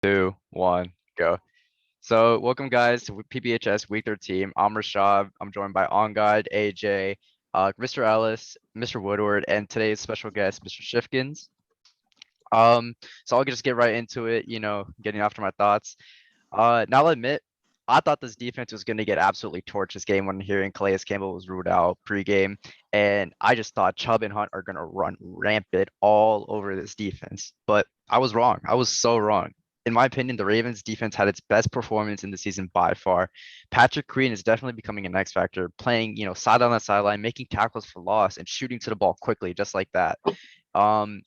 Two, one, go. So, welcome guys to PBHS Week 13. I'm Rashad. I'm joined by On Guide, AJ, Mr. Ellis, Mr. Woodward, and today's special guest, Mr. Shifkins. Um, so I'll just get right into it, getting after my thoughts. Now I'll admit, I thought this defense was going to get absolutely torched this game when hearing Calais Campbell was ruled out pregame. And I just thought Chubb and Hunt are going to run rampant all over this defense. But I was wrong. I was so wrong. In my opinion, the Ravens defense had its best performance in the season by far. Patrick Queen is definitely becoming an X factor, playing, side on the sideline, making tackles for loss and shooting to the ball quickly, just like that. Um,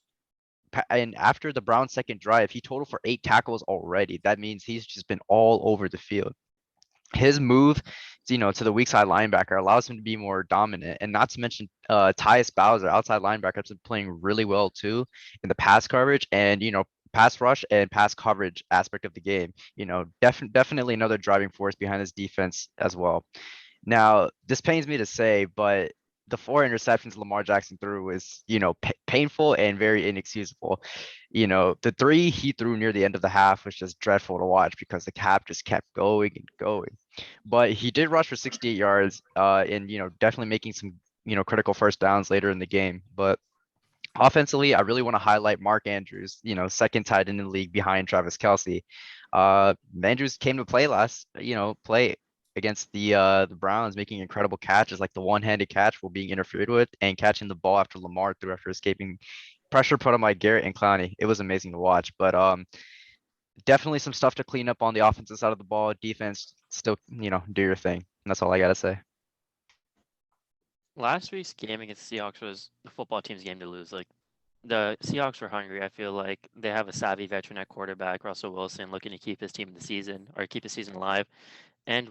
and after the Browns' second drive, he totaled for 8 tackles already. That means he's just been all over the field. His move, to the weak side linebacker allows him to be more dominant, and not to mention Tyus Bowser, outside linebacker, has been playing really well too in the pass coverage and pass rush and pass coverage aspect of the game. Definitely another driving force behind this defense as well. Now, this pains me to say, but the 4 interceptions Lamar Jackson threw was, painful and very inexcusable. The three he threw near the end of the half was just dreadful to watch because the cap just kept going and going. But he did rush for 68 yards, and definitely making some, critical first downs later in the game. But offensively, I really want to highlight Mark Andrews, second tight end in the league behind Travis Kelce. Andrews came to play against the Browns, making incredible catches like the one-handed catch while being interfered with and catching the ball after Lamar threw after escaping pressure put on by Garrett and Clowney. It was amazing to watch, but definitely some stuff to clean up on the offensive side of the ball. Defense still, do your thing. And that's all I gotta say. Last week's game against the Seahawks was the football team's game to lose. Like the Seahawks were hungry. I feel like they have a savvy veteran at quarterback, Russell Wilson, looking to keep his team in the season or keep the season alive. And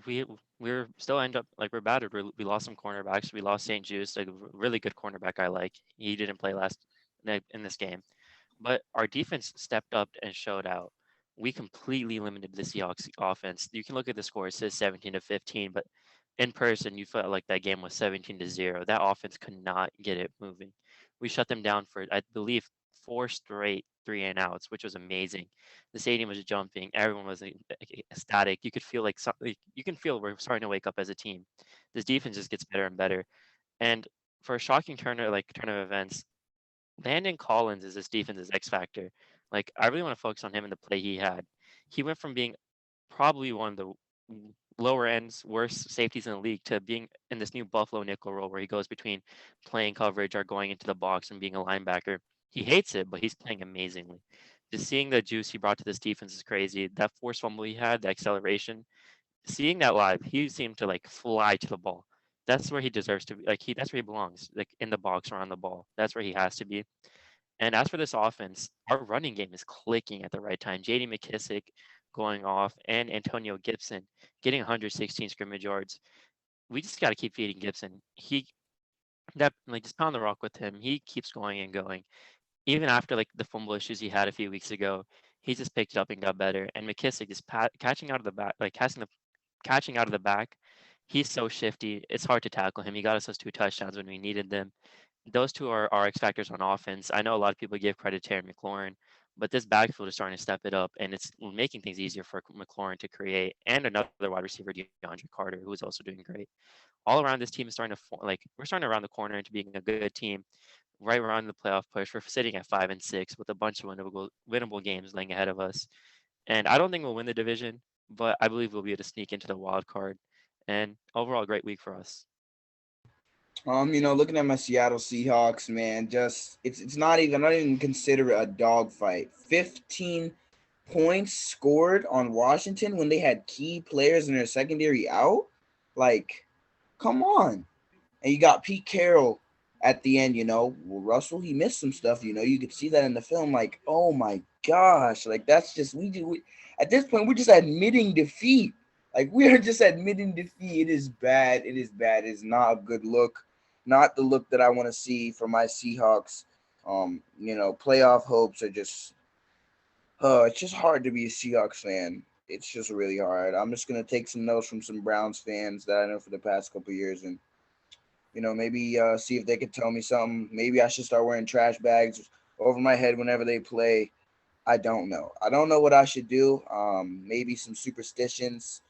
we're still end up like we're battered. We lost some cornerbacks. We lost St. Juice, like a really good cornerback I like. He didn't play last night in this game, but our defense stepped up and showed out. We completely limited the Seahawks offense. You can look at the score; it says 17-15, but in person, you felt like that game was 17-0. That offense could not get it moving. We shut them down for, I believe, four straight three and outs, which was amazing. The stadium was jumping. Everyone was ecstatic. You could feel like something. You can feel we're starting to wake up as a team. This defense just gets better and better. And for a shocking turn of events, Landon Collins is this defense's X factor. Like I really want to focus on him and the play he had. He went from being probably one of the lower ends, worst safeties in the league to being in this new Buffalo nickel role where he goes between playing coverage or going into the box and being a linebacker. He hates it, but he's playing amazingly. Just seeing the juice he brought to this defense is crazy. That forced fumble he had, the acceleration, seeing that live, he seemed to like fly to the ball. That's where he deserves to be. Like that's where he belongs. Like in the box around the ball. That's where he has to be. And as for this offense, our running game is clicking at the right time. J.D. McKissick going off and Antonio Gibson getting 116 scrimmage yards. We just got to keep feeding Gibson. He that like just pound the rock with him. He keeps going and going. Even after like the fumble issues he had a few weeks ago, he just picked it up and got better. And McKissick is catching out of the back, like catching out of the back. He's so shifty. It's hard to tackle him. He got us those 2 touchdowns when we needed them. Those two are our X factors on offense. I know a lot of people give credit to Terry McLaurin, but this backfield is starting to step it up, and it's making things easier for McLaurin to create, and another wide receiver, DeAndre Carter, who is also doing great. All around, this team is starting to we're starting to round the corner into being a good team, right around the playoff push. We're sitting at 5-6 with a bunch of winnable games laying ahead of us, and I don't think we'll win the division, but I believe we'll be able to sneak into the wild card. And overall, great week for us. Looking at my Seattle Seahawks, man, just it's not even consider it a dogfight. 15 points scored on Washington when they had key players in their secondary out. Like, come on. And you got Pete Carroll at the end, Well, Russell, he missed some stuff, you could see that in the film. Like, oh my gosh, like that's just at this point we're just admitting defeat. Like we are just admitting defeat. It is bad. It is bad. It is not a good look. Not the look that I want to see for my Seahawks. Playoff hopes are just it's just hard to be a Seahawks fan. It's just really hard. I'm just gonna take some notes from some Browns fans that I know for the past couple years and maybe see if they could tell me something. Maybe I should start wearing trash bags over my head whenever they play. I don't know. I don't know what I should do. Maybe some superstitions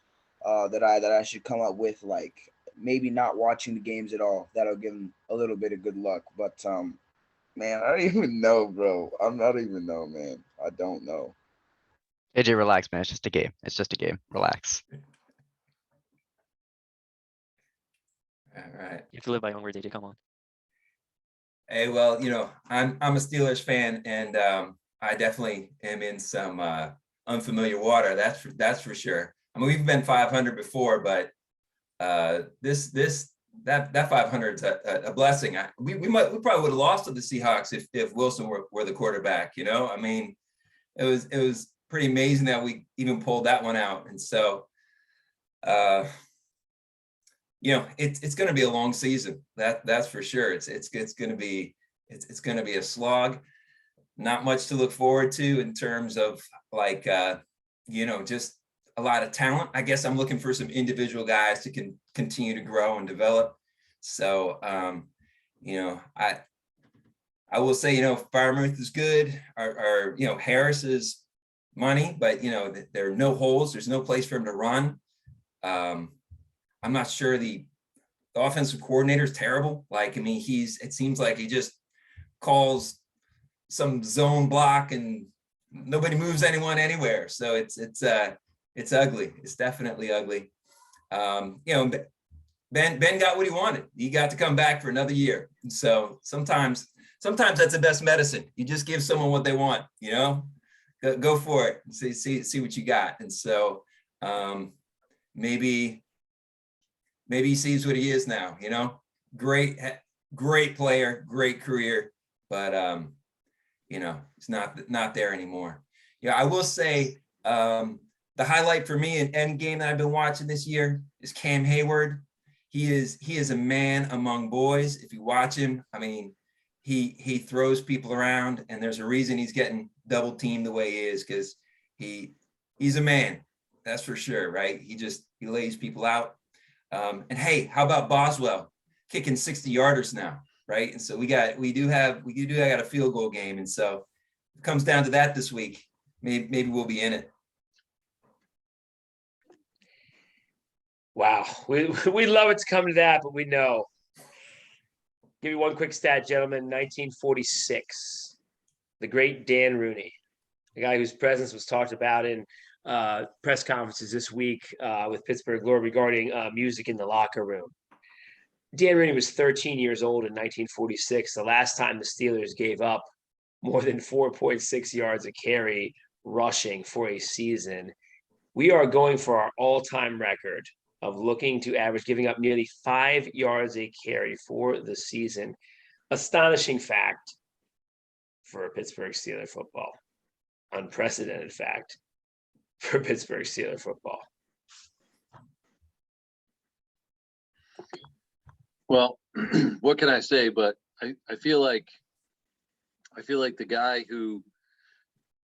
that I should come up with, like maybe not watching the games at all. That'll give him a little bit of good luck. But man, I don't even know, bro. I'm not even know, man. I don't know. AJ, relax, man. It's just a game. It's just a game. Relax. All right. You have to live by your own words, AJ. Come on. Hey, well, I'm a Steelers fan, and I definitely am in some unfamiliar water. That's for sure. I mean, we've been 500 before, but that 500 is a blessing. We probably would have lost to the Seahawks if Wilson were the quarterback. I mean, it was pretty amazing that we even pulled that one out. And so, it's going to be a long season. That's for sure. It's going to be a slog. Not much to look forward to in terms of just a lot of talent. I guess I'm looking for some individual guys to continue to grow and develop. So, I will say, Firemuth is good. Or Harris is money, but there are no holes. There's no place for him to run. I'm not sure the offensive coordinator is terrible. It seems like he just calls some zone block and nobody moves anyone anywhere. So it's ugly. It's definitely ugly. Ben got what he wanted. He got to come back for another year. And so sometimes that's the best medicine. You just give someone what they want, go for it and see what you got. And so maybe he sees what he is now, great player, great career, but he's not there anymore. I will say the highlight for me in end game that I've been watching this year is Cam Hayward. He is a man among boys. If you watch him, I mean, he throws people around, and there's a reason he's getting double teamed the way he is, because he's a man. That's for sure, right? He lays people out. And hey, how about Boswell kicking 60-yarders now, right? And so we do have a field goal game, and so if it comes down to that this week, maybe we'll be in it. Wow, we love it to come to that, but we know. Give you one quick stat, gentlemen. 1946, the great Dan Rooney, the guy whose presence was talked about in press conferences this week with Pittsburgh Glory regarding music in the locker room. Dan Rooney was 13 years old in 1946, the last time the Steelers gave up more than 4.6 yards a carry rushing for a season. We are going for our all-time record of looking to average, giving up nearly 5 yards a carry for the season. Astonishing fact for Pittsburgh Steelers football. Unprecedented fact for Pittsburgh Steelers football. Well, what can I say? But I feel like the guy who,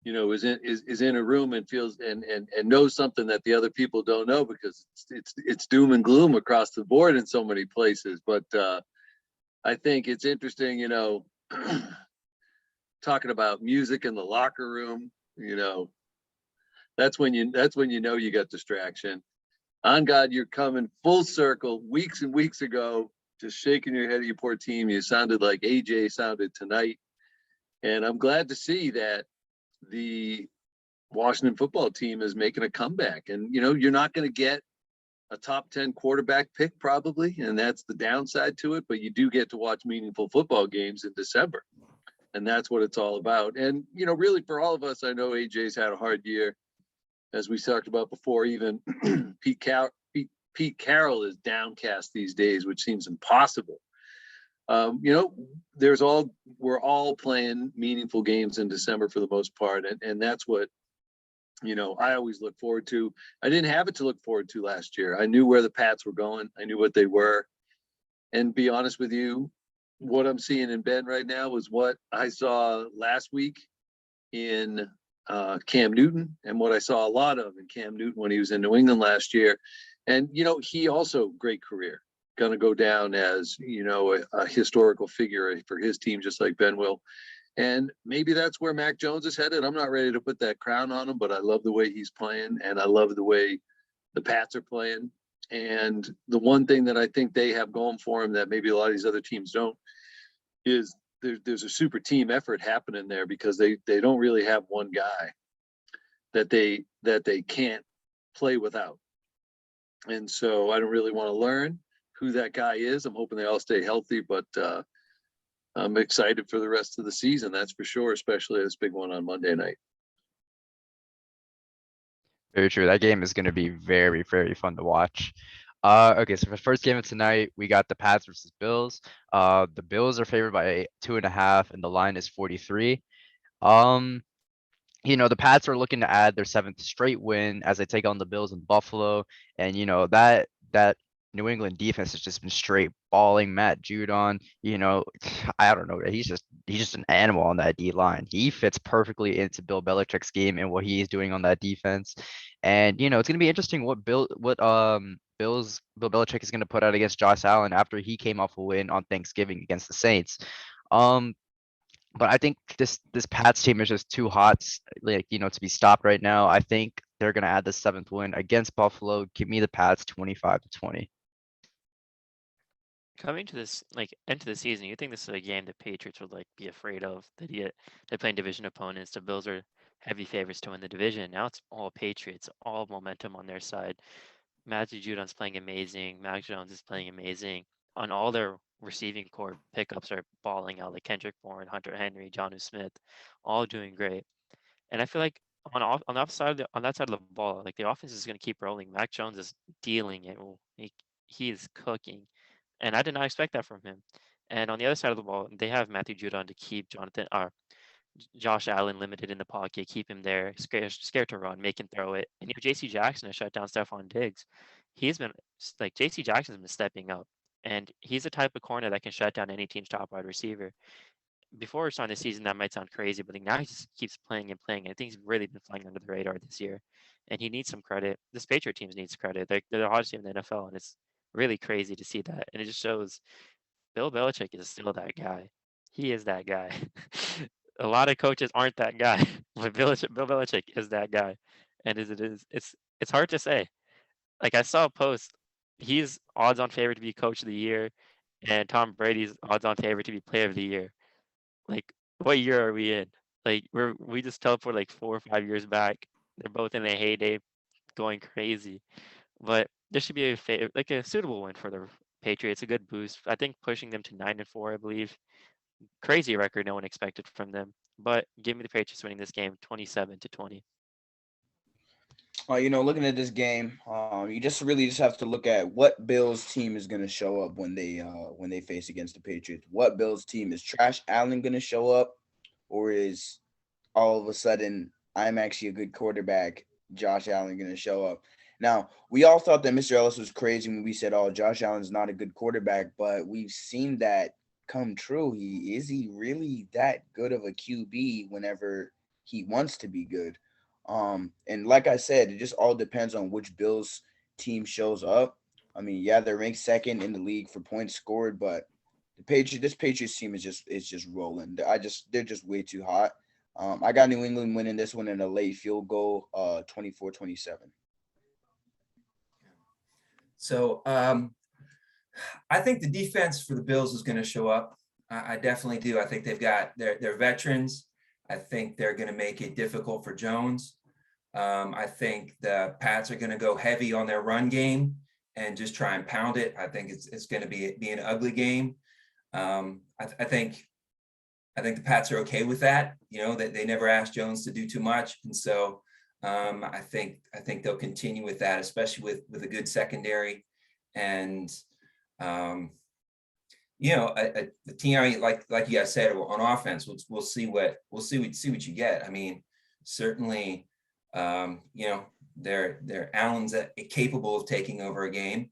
is in a room and feels and knows something that the other people don't know, because it's doom and gloom across the board in so many places. But I think it's interesting, talking about music in the locker room. That's when you know you got distraction. On God, you're coming full circle. Weeks and weeks ago, just shaking your head at your poor team. You sounded like AJ sounded tonight, and I'm glad to see that the Washington football team is making a comeback. And you're not going to get a top 10 quarterback pick probably, and that's the downside to it. But you do get to watch meaningful football games in December, and that's what it's all about. And really for all of us, I know AJ's had a hard year, as we talked about before. Even Pete Carroll is downcast these days, which seems impossible. We're all playing meaningful games in December for the most part. And that's what, I always look forward to. I didn't have it to look forward to last year. I knew where the Pats were going. I knew what they were. And be honest with you, what I'm seeing in Ben right now was what I saw last week in Cam Newton, and what I saw a lot of in Cam Newton when he was in New England last year. And, he also great career. Going to go down as, a historical figure for his team, just like Ben will. And maybe that's where Mac Jones is headed. I'm not ready to put that crown on him, but I love the way he's playing, and I love the way the Pats are playing. And the one thing that I think they have going for them that maybe a lot of these other teams don't is there's a super team effort happening there, because they don't really have one guy that they can't play without. And so I don't really want to learn who that guy is. I'm hoping they all stay healthy, but I'm excited for the rest of the season, that's for sure, especially this big one on Monday night. Very true. That game is going to be very, very fun to watch. Okay, so for the first game of tonight, we got the Pats versus Bills. The Bills are favored by 2.5, and the line is 43. The Pats are looking to add their 7th straight win as they take on the Bills in Buffalo. And that New England defense has just been straight balling Matt Judon. I don't know. He's just an animal on that D line. He fits perfectly into Bill Belichick's game and what he's doing on that defense. And it's gonna be interesting what Bill Belichick is gonna put out against Josh Allen after he came off a win on Thanksgiving against the Saints. But I think this Pats team is just too hot, to be stopped right now. I think they're gonna add the 7th win against Buffalo. Give me the Pats 25-20. Coming to this end of the season, you think this is a game the Patriots would be afraid of? They're playing division opponents. The Bills are heavy favorites to win the division. Now it's all Patriots, all momentum on their side. Matthew Judon's playing amazing. Mac Jones is playing amazing. On all their receiving core pickups are balling out, like Kendrick Bourne, Hunter Henry, Jonnu Smith, all doing great. And I feel like on the other side on that side of the ball, the offense is going to keep rolling. Mac Jones is dealing it. He is cooking, and I did not expect that from him. And on the other side of the ball, they have Matthew Judon to keep Josh Allen limited in the pocket, keep him there, scared to run, make him throw it. And J.C. Jackson has shut down Stephon Diggs. He's been J.C. Jackson's been stepping up, and he's the type of corner that can shut down any team's top wide receiver. Before starting the season, that might sound crazy, but now he just keeps playing and playing. I think he's really been flying under the radar this year, and he needs some credit. This Patriot team needs credit. They're the hottest team in the NFL, and it's really crazy to see that. And it just shows Bill Belichick is still that guy. He is that guy. A lot of coaches aren't that guy, but Bill Belichick is that guy. And it's hard to say. I saw a post. He's odds-on favorite to be coach of the year, and Tom Brady's odds-on favorite to be player of the year. What year are we in? We just teleport 4 or 5 years back. They're both in their heyday, going crazy. But this should be a suitable win for the Patriots. A good boost. I think pushing them to 9-4, I believe. Crazy record no one expected from them. But give me the Patriots winning this game 27-20. Looking at this game, you just have to look at what Bills team is going to show up when they face against the Patriots. What Bills team is Josh Allen going to show up, or is all of a sudden I'm actually a good quarterback, Josh Allen going to show up? Now, we all thought that Mr. Ellis was crazy when we said, "Oh, Josh Allen's not a good quarterback," but we've seen that come true. Is he really that good of a QB whenever he wants to be good? And like I said, it just all depends on which Bills team shows up. I mean, yeah, they're ranked 2nd in the league for points scored, but this Patriots team is just rolling. They're just way too hot. I got New England winning this one in a late field goal, 24-27. So I think the defense for the Bills is going to show up. I definitely do. I think they've got their veterans. I think they're going to make it difficult for Jones. I think the Pats are going to go heavy on their run game and just try and pound it. I think it's going to be an ugly game. I think the Pats are okay with that. That they never asked Jones to do too much, and so I think they'll continue with that, especially with a good secondary and a team like you guys said on offense. We'll see what you get. I mean, certainly, they're Allen's capable of taking over a game.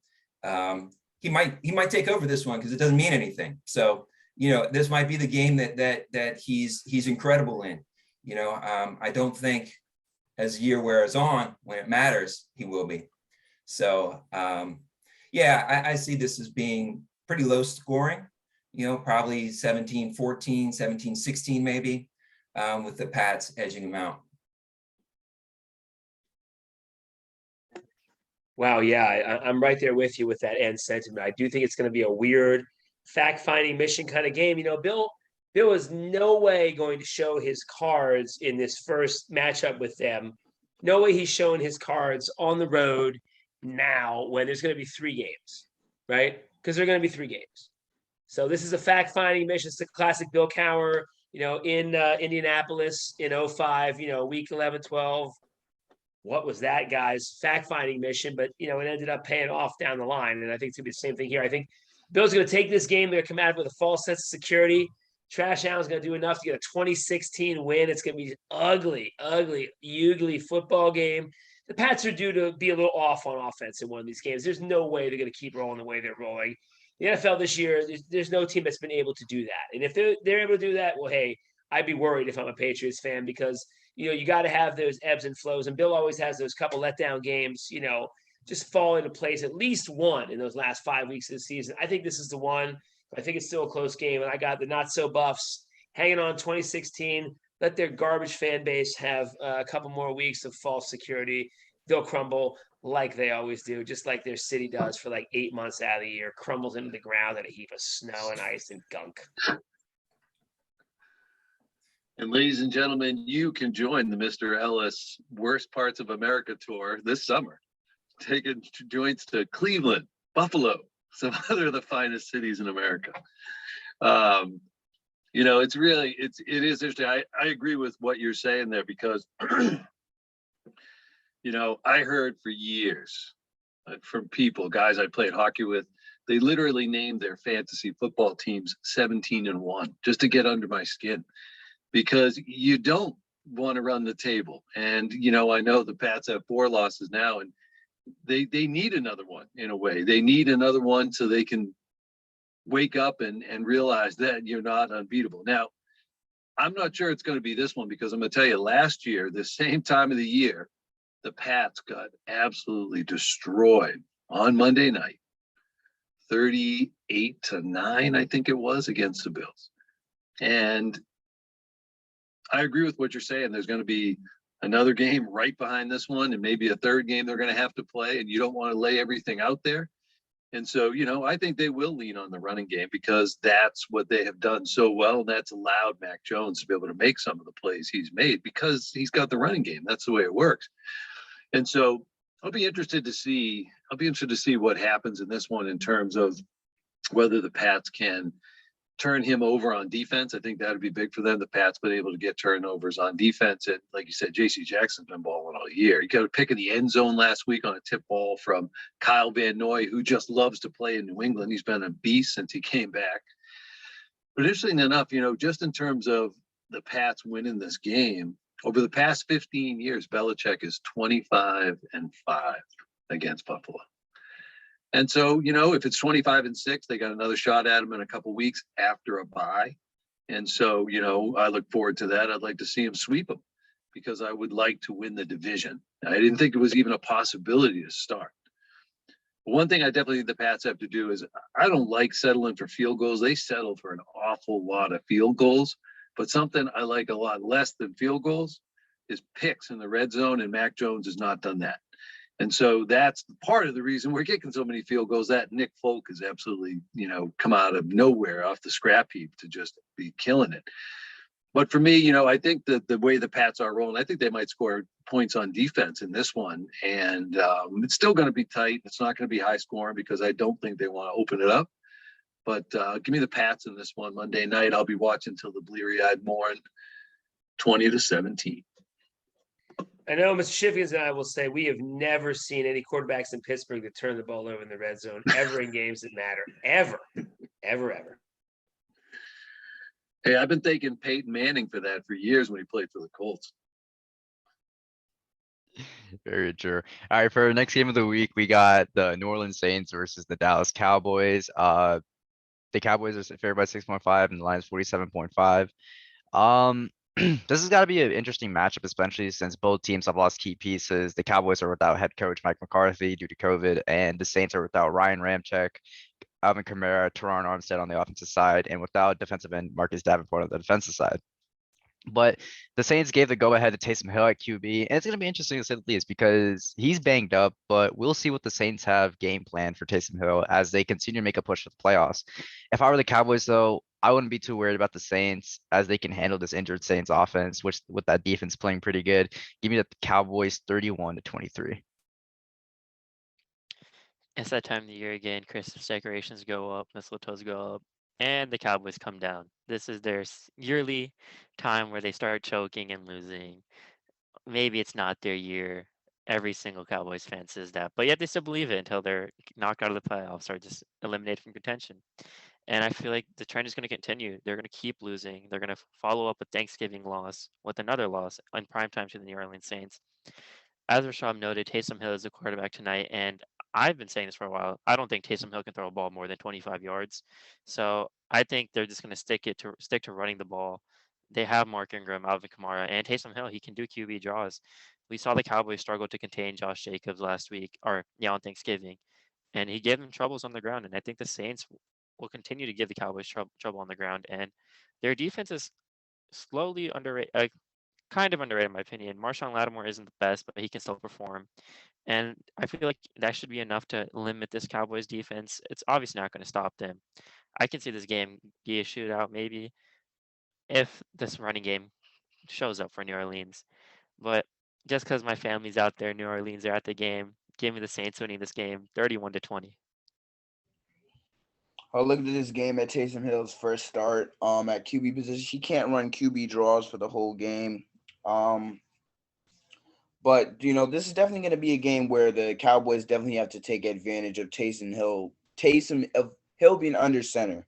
He might take over this one because it doesn't mean anything. So this might be the game that he's incredible in. I don't think as the year wears on, when it matters, he will be. So I see this as being pretty low scoring. probably 17-14, 17-16 maybe, with the Pats edging them out. Wow, yeah, I'm right there with you with that end sentiment. I do think it's going to be a weird fact-finding mission kind of game. Bill is no way going to show his cards in this first matchup with them. No way he's showing his cards on the road now when there's going to be 3 games, right? Because there are going to be 3 games. So this is a fact-finding mission. It's the classic Bill Cowher, in Indianapolis in 05, week 11, 12. What was that guy's fact-finding mission? But it ended up paying off down the line. And I think it's gonna be the same thing here. I think Bill's gonna take this game. They're gonna come out with a false sense of security. Trash Allen's gonna do enough to get a 2016 win. It's gonna be ugly, football game. The Pats are due to be a little off on offense in one of these games. There's no way they're gonna keep rolling the way they're rolling. The NFL this year, there's no team that's been able to do that. And if they're able to do that, well, hey, I'd be worried if I'm a Patriots fan because you got to have those ebbs and flows. And Bill always has those couple letdown games, just fall into place, at least one in those last 5 weeks of the season. I think this is the one. I think it's still a close game. And I got the not so buffs hanging on 2016. Let their garbage fan base have a couple more weeks of false security. They'll crumble like they always do, just like their city does for like 8 months out of the year, crumbles into the ground in a heap of snow and ice and gunk. And ladies and gentlemen, you can join the Mr. Ellis Worst Parts of America tour this summer, taking joints to Cleveland, Buffalo, some other of the finest cities in America. It is interesting. I agree with what you're saying there because, I heard for years from guys I played hockey with, they literally named their fantasy football teams 17-1 just to get under my skin. Because you don't want to run the table. And, I know the Pats have 4 losses now, and they need another one in a way. They need another one so they can wake up and realize that you're not unbeatable. Now, I'm not sure it's going to be this one because I'm going to tell you, last year, the same time of the year, the Pats got absolutely destroyed on Monday night, 38-9, I think it was, against the Bills. And I agree with what you're saying. There's going to be another game right behind this one and maybe a third game they're going to have to play, and you don't want to lay everything out there. And so, I think they will lean on the running game because that's what they have done so well. And that's allowed Mac Jones to be able to make some of the plays he's made because he's got the running game. That's the way it works. And so I'll be interested to see what happens in this one in terms of whether the Pats can turn him over on defense. I think that would be big for them. The Pats been able to get turnovers on defense. And like you said, JC Jackson's been balling all year. He got a pick in the end zone last week on a tip ball from Kyle Van Noy, who just loves to play in New England. He's been a beast since he came back. But interestingly enough, just in terms of the Pats winning this game, over the past 15 years, Belichick is 25-5 against Buffalo. And so, if it's 25-6, they got another shot at him in a couple weeks after a bye. And so, I look forward to that. I'd like to see him sweep them because I would like to win the division. I didn't think it was even a possibility to start. But one thing I definitely think the Pats have to do is I don't like settling for field goals. They settle for an awful lot of field goals. But something I like a lot less than field goals is picks in the red zone, and Mac Jones has not done that. And so that's part of the reason we're kicking so many field goals. That Nick Folk has absolutely, come out of nowhere off the scrap heap to just be killing it. But for me, I think that the way the Pats are rolling, I think they might score points on defense in this one. And it's still going to be tight. It's not going to be high scoring because I don't think they want to open it up. But give me the Pats in this one Monday night. I'll be watching till the bleary-eyed morn, 20-17. I know Mr. Shifkins and I will say we have never seen any quarterbacks in Pittsburgh that turn the ball over in the red zone ever in games that matter. Ever. Hey, I've been thanking Peyton Manning for that for years when he played for the Colts. Very true. All right, for our next game of the week, we got the New Orleans Saints versus the Dallas Cowboys. The Cowboys are favored by 6.5 and the Lions 47.5. This has got to be an interesting matchup, especially since both teams have lost key pieces. The Cowboys are without head coach Mike McCarthy due to COVID, and the Saints are without Ryan Ramczyk. Alvin Kamara, Teron Armstead on the offensive side, and without defensive end Marcus Davenport on the defensive side. But the Saints gave the go ahead to Taysom Hill at QB, and it's going to be interesting to say the least because he's banged up. But we'll see what the Saints have game plan for Taysom Hill as they continue to make a push for the playoffs. If I were the Cowboys, though, I wouldn't be too worried about the Saints as they can handle this injured Saints offense, which with that defense playing pretty good. Give me the Cowboys 31-23. It's that time of the year again. Christmas decorations go up, mistletoes go up, and the Cowboys come down. This is their yearly time where they start choking and losing. Maybe it's not their year. Every single Cowboys fan says that, but yet they still believe it until they're knocked out of the playoffs or just eliminated from contention. And I feel like the trend is going to continue. They're going to keep losing. They're going to follow up with Thanksgiving loss with another loss in primetime to the New Orleans Saints. As Rashad noted, Taysom Hill is the quarterback tonight, and I've been saying this for a while. I don't think Taysom Hill can throw a ball more than 25 yards. So I think they're just going to stick to running the ball. They have Mark Ingram, Alvin Kamara, and Taysom Hill. He can do QB draws. We saw the Cowboys struggle to contain Josh Jacobs last week, or on Thanksgiving, and he gave them troubles on the ground. And I think the Saints will continue to give the Cowboys trouble on the ground. And their defense is slowly underrated, kind of underrated in my opinion. Marshawn Lattimore isn't the best, but he can still perform. And I feel like that should be enough to limit this Cowboys defense. It's obviously not going to stop them. I can see this game be a shootout maybe if this running game shows up for New Orleans. But just because my family's out there, New Orleans are at the game, give me the Saints winning this game 31-20. I looked at this game at Taysom Hill's first start at QB position. He can't run QB draws for the whole game. But this is definitely going to be a game where the Cowboys definitely have to take advantage of Taysom Hill being under center.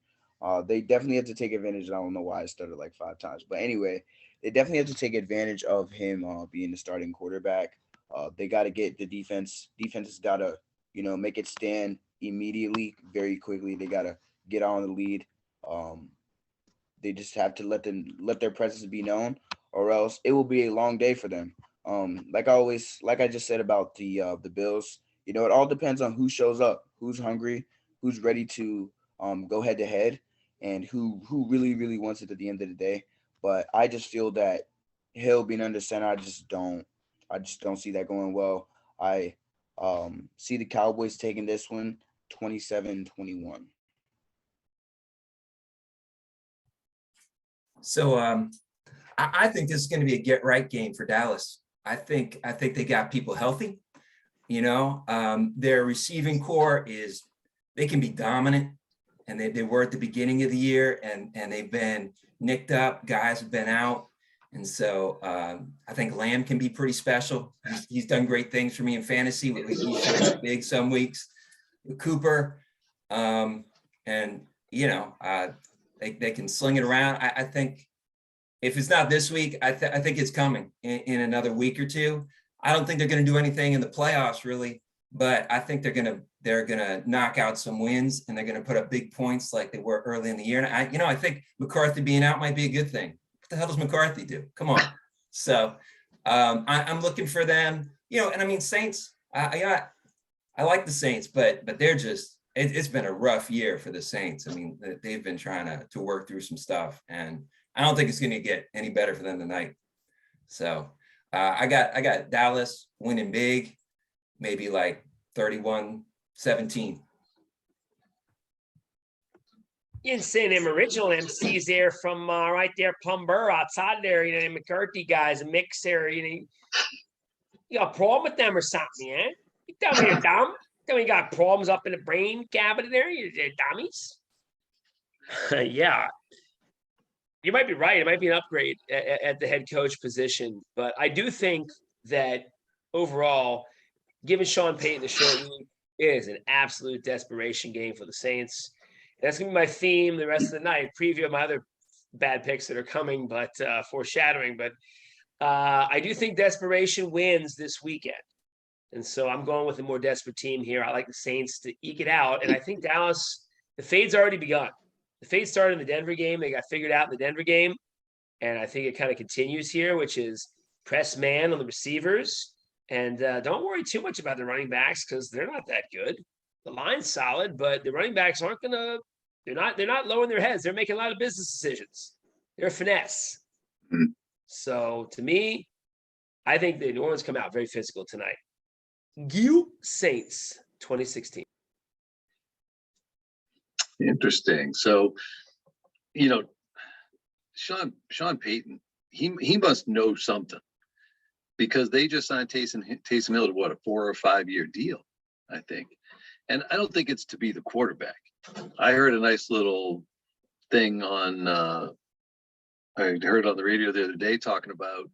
They definitely have to take advantage. I don't know why I stuttered like 5 times, but anyway, they definitely have to take advantage of him being the starting quarterback. They got to get the defense. Defense has got to make it stand immediately, very quickly. They got to get on the lead. They just have to let their presence be known, or else it will be a long day for them. Like I just said about the Bills, it all depends on who shows up, who's hungry, who's ready to go head to head, and who really really wants it at the end of the day. But I just feel that Hill being under center, I just don't see that going well. I see the Cowboys taking this one 27-21. So I think this is going to be a get right game for Dallas. I think they got people healthy. Their receiving core they can be dominant, and they were at the beginning of the year, and they've been nicked up. Guys have been out, and so I think Lamb can be pretty special. He's done great things for me in fantasy. He shows up big some weeks. Cooper, and they can sling it around. I think if it's not this week, I think it's coming in another week or two. I don't think they're going to do anything in the playoffs really, but I think they're going to knock out some wins, and they're going to put up big points like they were early in the year. And I think McCarthy being out might be a good thing. What the hell does McCarthy do? Come on. So I'm looking for them. And I mean Saints. I like the Saints, but they're just. It's been a rough year for the Saints. I mean, they've been trying to work through some stuff, and I don't think it's going to get any better for them tonight. So I got Dallas winning big, maybe like 31-17. You didn't say them original MCs there from right there, Plum Burr outside there, the McCarthy guys, a mix there. You got a problem with them or something, yeah? You tell me you're dumb. Then we got problems up in the brain cavity there. You're dummies. Yeah. You might be right. It might be an upgrade at the head coach position. But I do think that overall, giving Sean Payton a short week is an absolute desperation game for the Saints. And that's going to be my theme the rest of the night. Preview of my other bad picks that are coming, but foreshadowing. But I do think desperation wins this weekend. And so I'm going with a more desperate team here. I like the Saints to eke it out. And I think Dallas, the fade's already begun. The fade started in the Denver game. They got figured out in the Denver game. And I think it kind of continues here, which is press man on the receivers. And don't worry too much about the running backs because they're not that good. The line's solid, but the running backs aren't gonna. They're not lowering their heads. They're making a lot of business decisions. They're finesse. Mhm. So to me, I think the New Orleans come out very physical tonight. Gil Saints 2016. Interesting. So, Sean Payton, he must know something because they just signed Taysom Hill to what, a 4 or 5 year deal, I think. And I don't think it's to be the quarterback. I heard a nice little thing I heard on the radio the other day talking about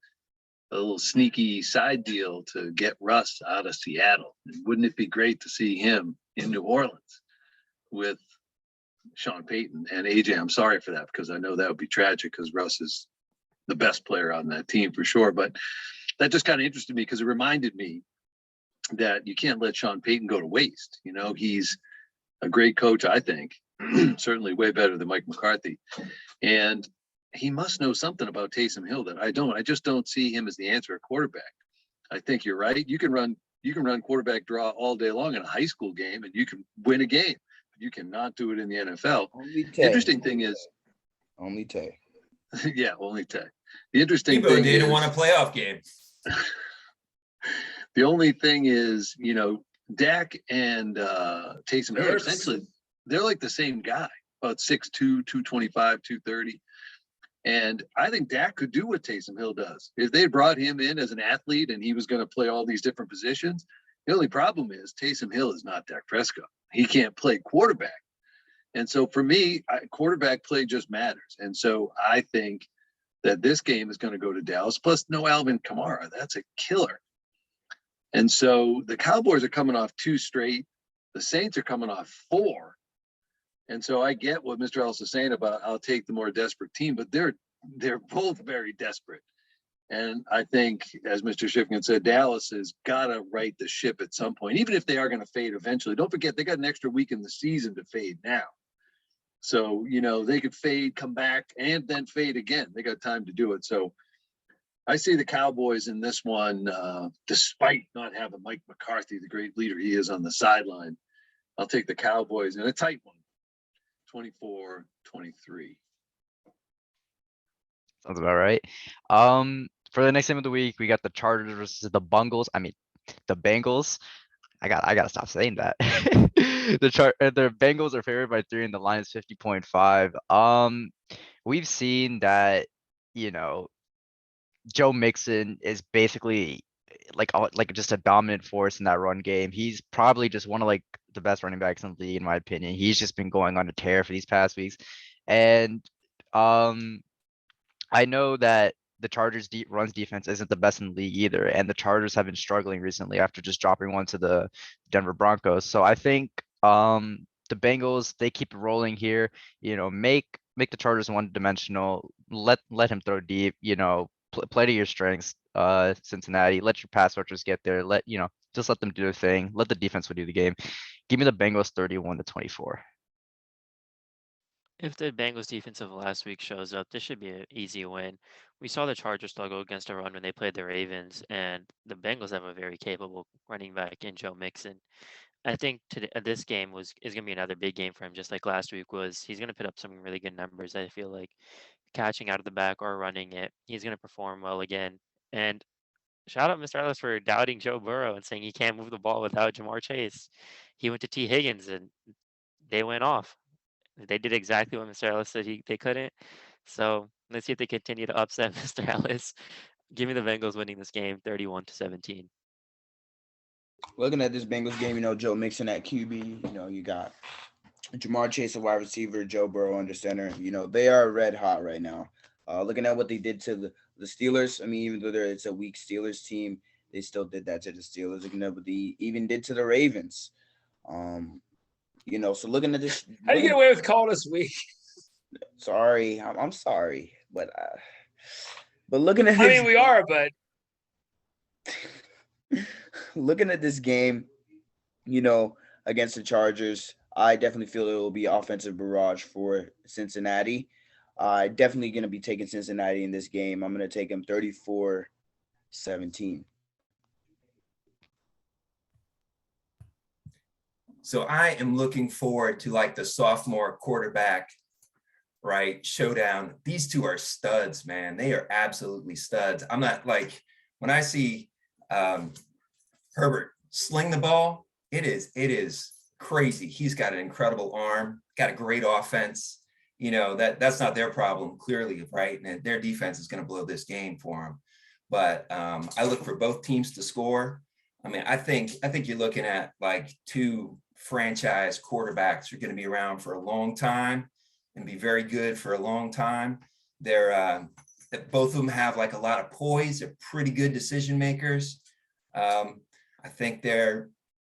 a little sneaky side deal to get Russ out of Seattle. And wouldn't it be great to see him in New Orleans with Sean Payton and AJ? I'm sorry for that because I know that would be tragic because Russ is the best player on that team for sure. But that just kind of interested me because it reminded me that you can't let Sean Payton go to waste. He's a great coach, I think, certainly way better than Mike McCarthy. And he must know something about Taysom Hill that I don't. I just don't see him as the answer at quarterback. I think you're right. You can run quarterback draw all day long in a high school game and you can win a game. But you cannot do it in the NFL. Interesting thing is only Tay. Yeah, only Tay. The interesting Debo thing didn't is want a playoff game. the only thing is, Dak and Taysom Hill essentially they're like the same guy, about 6'2", 225, 230. And I think Dak could do what Taysom Hill does. If they brought him in as an athlete and he was going to play all these different positions, the only problem is Taysom Hill is not Dak Prescott. He can't play quarterback. And so for me, quarterback play just matters. And so I think that this game is going to go to Dallas. Plus, no Alvin Kamara. That's a killer. And so the Cowboys are coming off 2 straight. The Saints are coming off 4. And so I get what Mr. Ellis is saying about I'll take the more desperate team, but they're both very desperate. And I think, as Mr. Shifkin said, Dallas has got to right the ship at some point, even if they are going to fade eventually. Don't forget, they got an extra week in the season to fade now. So, they could fade, come back, and then fade again. They got time to do it. So I see the Cowboys in this one, despite not having Mike McCarthy, the great leader he is on the sideline. I'll take the Cowboys in a tight one. 24-23. Sounds about right. For the next game of the week, we got the Chargers versus the Bungles. I mean, the Bengals. I gotta stop saying that. The Bengals are favored by 3 and the line is 50.5. We've seen that, Joe Mixon is basically like just a dominant force in that run game. He's probably just one of like the best running backs in the league, in my opinion. He's just been going on a tear for these past weeks. And I know that the Chargers runs defense isn't the best in the league either, and the Chargers have been struggling recently after just dropping one to the Denver Broncos. So I think the Bengals, they keep rolling here, make the Chargers one-dimensional, let him throw deep, play to your strengths, Cincinnati. Let your pass rushers get there. Just let them do their thing. Let the defense do the game. Give me the Bengals 31-24. If the Bengals defense of last week shows up, this should be an easy win. We saw the Chargers struggle against a run when they played the Ravens, and the Bengals have a very capable running back in Joe Mixon. I think this game is going to be another big game for him, just like last week was. He's going to put up some really good numbers. I feel like catching out of the back or running it, he's going to perform well again. And shout out Mr. Ellis for doubting Joe Burrow and saying he can't move the ball without Jamar Chase. He went to T. Higgins and they went off. They did exactly what Mr. Ellis said they couldn't. So let's see if they continue to upset Mr. Ellis. Give me the Bengals winning this game 31-17. Looking at this Bengals game, Joe Mixon at QB, you got Jamar Chase, a wide receiver, Joe Burrow under center. They are red hot right now. Looking at what they did to the Steelers, I mean, even though it's a weak Steelers team, they still did that to the Steelers. Looking at what they even did to the Ravens. So looking at this. How do you get away with calling us weak? Sorry, I'm sorry, but looking at I mean, we are, but looking at this game, against the Chargers, I definitely feel it will be offensive barrage for Cincinnati. Definitely going to be taking Cincinnati in this game. I'm going to take them 34-17. So I am looking forward to like the sophomore quarterback, right, showdown. These two are studs, man. They are absolutely studs. I'm not like, when I see Herbert sling the ball, it is crazy. He's got an incredible arm, got a great offense. You know, that's not their problem, clearly, right? And their defense is going to blow this game for them. But I look for both teams to score. I mean, I think you're looking at like two franchise quarterbacks who are going to be around for a long time and be very good for a long time. They're both of them have like a lot of poise. They're pretty good decision makers. I think they're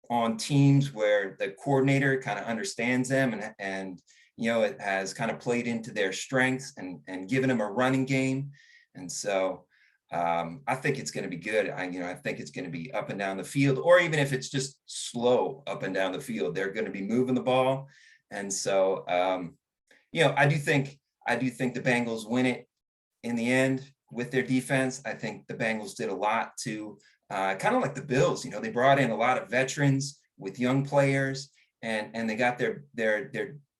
on teams where the coordinator kind of understands them and you know, it has kind of played into their strengths and given them a running game. And so I think it's going to be good. I think it's going to be up and down the field, or even if it's just slow up and down the field, they're going to be moving the ball. And so, I do think the Bengals win it in the end with their defense. I think the Bengals did a lot to kind of like the Bills. They brought in a lot of veterans with young players, and they got their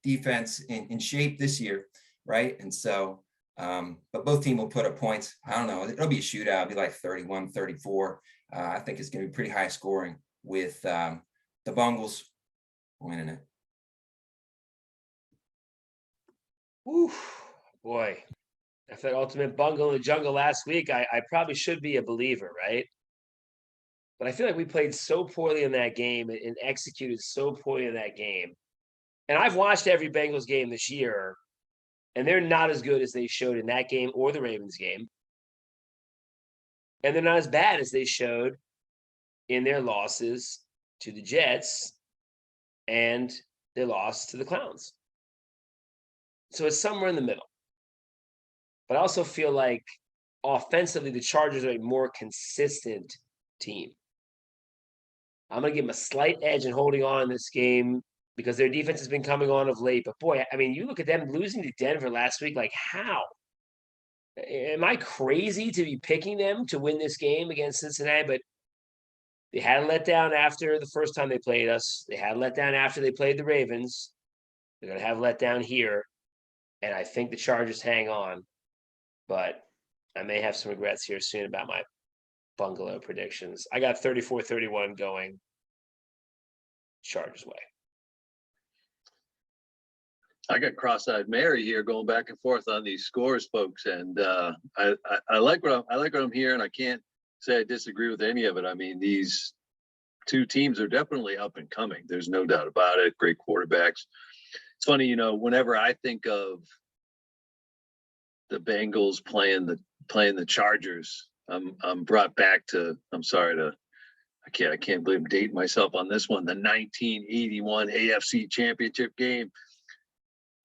defense in shape this year, right? And so, but both teams will put up points. I don't know. It'll be a shootout. It'll be like 31-34. I think it's going to be pretty high scoring with the Bengals winning it. Whew, boy. After that ultimate bungle in the jungle last week, I probably should be a believer, right? But I feel like we played so poorly in that game and executed so poorly in that game. And I've watched every Bengals game this year, and they're not as good as they showed in that game or the Ravens game. And they're not as bad as they showed in their losses to the Jets and their loss to the Clowns. So it's somewhere in the middle. But I also feel like offensively, the Chargers are a more consistent team. I'm going to give them a slight edge in holding on in this game because their defense has been coming on of late. But boy, I mean, you look at them losing to Denver last week, like how? Am I crazy to be picking them to win this game against Cincinnati? But they had a letdown after the first time they played us. They had a letdown after they played the Ravens. They're going to have a letdown here. And I think the Chargers hang on. But I may have some regrets here soon about my bungalow predictions. I got 34-31 going Chargers way. I got cross-eyed Mary here going back and forth on these scores, folks, and I like what I'm hearing. I can't say I disagree with any of it. I mean, these two teams are definitely up and coming. There's no doubt about it. Great quarterbacks. It's funny, whenever I think of the Bengals playing the Chargers, I'm brought back to, I can't believe I'm dating myself on this one, the 1981 AFC Championship game.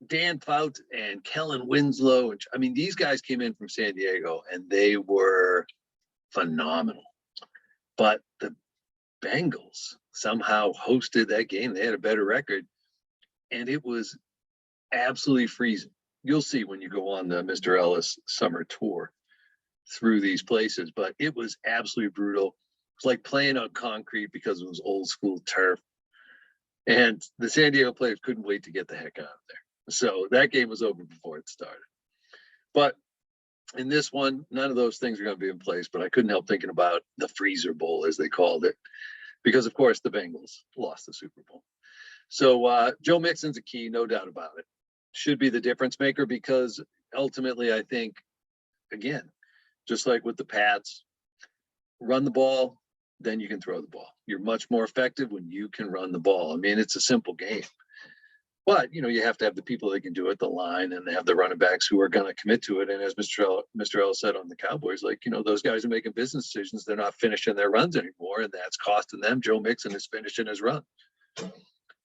Dan Fouts and Kellen Winslow, these guys came in from San Diego and they were phenomenal. But the Bengals somehow hosted that game. They had a better record, and it was absolutely freezing. You'll see when you go on the Mr. Ellis summer tour through these places, but it was absolutely brutal. It was like playing on concrete because it was old school turf. And the San Diego players couldn't wait to get the heck out of there. So that game was over before it started. But in this one, none of those things are going to be in place, but I couldn't help thinking about the Freezer Bowl, as they called it, because, of course, the Bengals lost the Super Bowl. So Joe Mixon's a key, no doubt about it. Should be the difference maker because ultimately, I think, again, just like with the Pats, run the ball, then you can throw the ball. You're much more effective when you can run the ball. I mean, it's a simple game. But, you have to have the people that can do it, the line, and they have the running backs who are going to commit to it. And as Mr. L said on the Cowboys, those guys are making business decisions. They're not finishing their runs anymore, and that's costing them. Joe Mixon is finishing his run.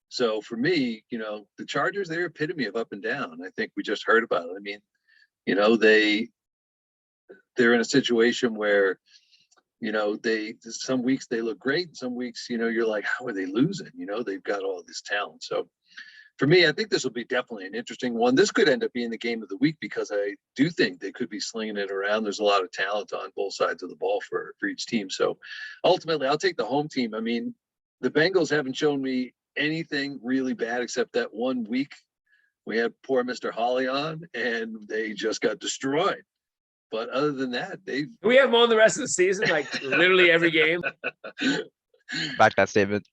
So for me, the Chargers, they're epitome of up and down. I think we just heard about it. I mean, they're in a situation where, some weeks they look great. Some weeks, you're like, how are they losing? They've got all this talent. So for me, I think this will be definitely an interesting one. This could end up being the game of the week because I do think they could be slinging it around. There's a lot of talent on both sides of the ball for each team. So ultimately, I'll take the home team. I mean, the Bengals haven't shown me anything really bad except that 1 week we had poor Mr. Holly on, and they just got destroyed. But other than that, they Do we have him on the rest of the season? Like literally every game? Back that statement.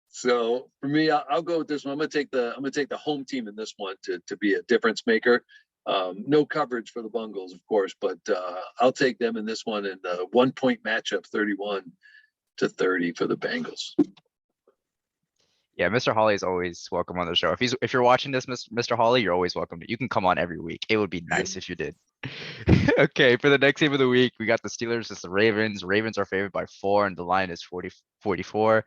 So for me, I'll go with this one. I'm gonna take the home team in this one to be a difference maker. No coverage for the Bungles, of course, but I'll take them in this one in the 1 point matchup, 31-30 for the Bengals. Yeah, Mr. Holly is always welcome on the show. If you're watching this, Mr. Holly, you're always welcome. You can come on every week. It would be nice if you did. Okay, for the next game of the week, we got the Steelers versus the Ravens. Ravens are favored by 4, and the line is 44.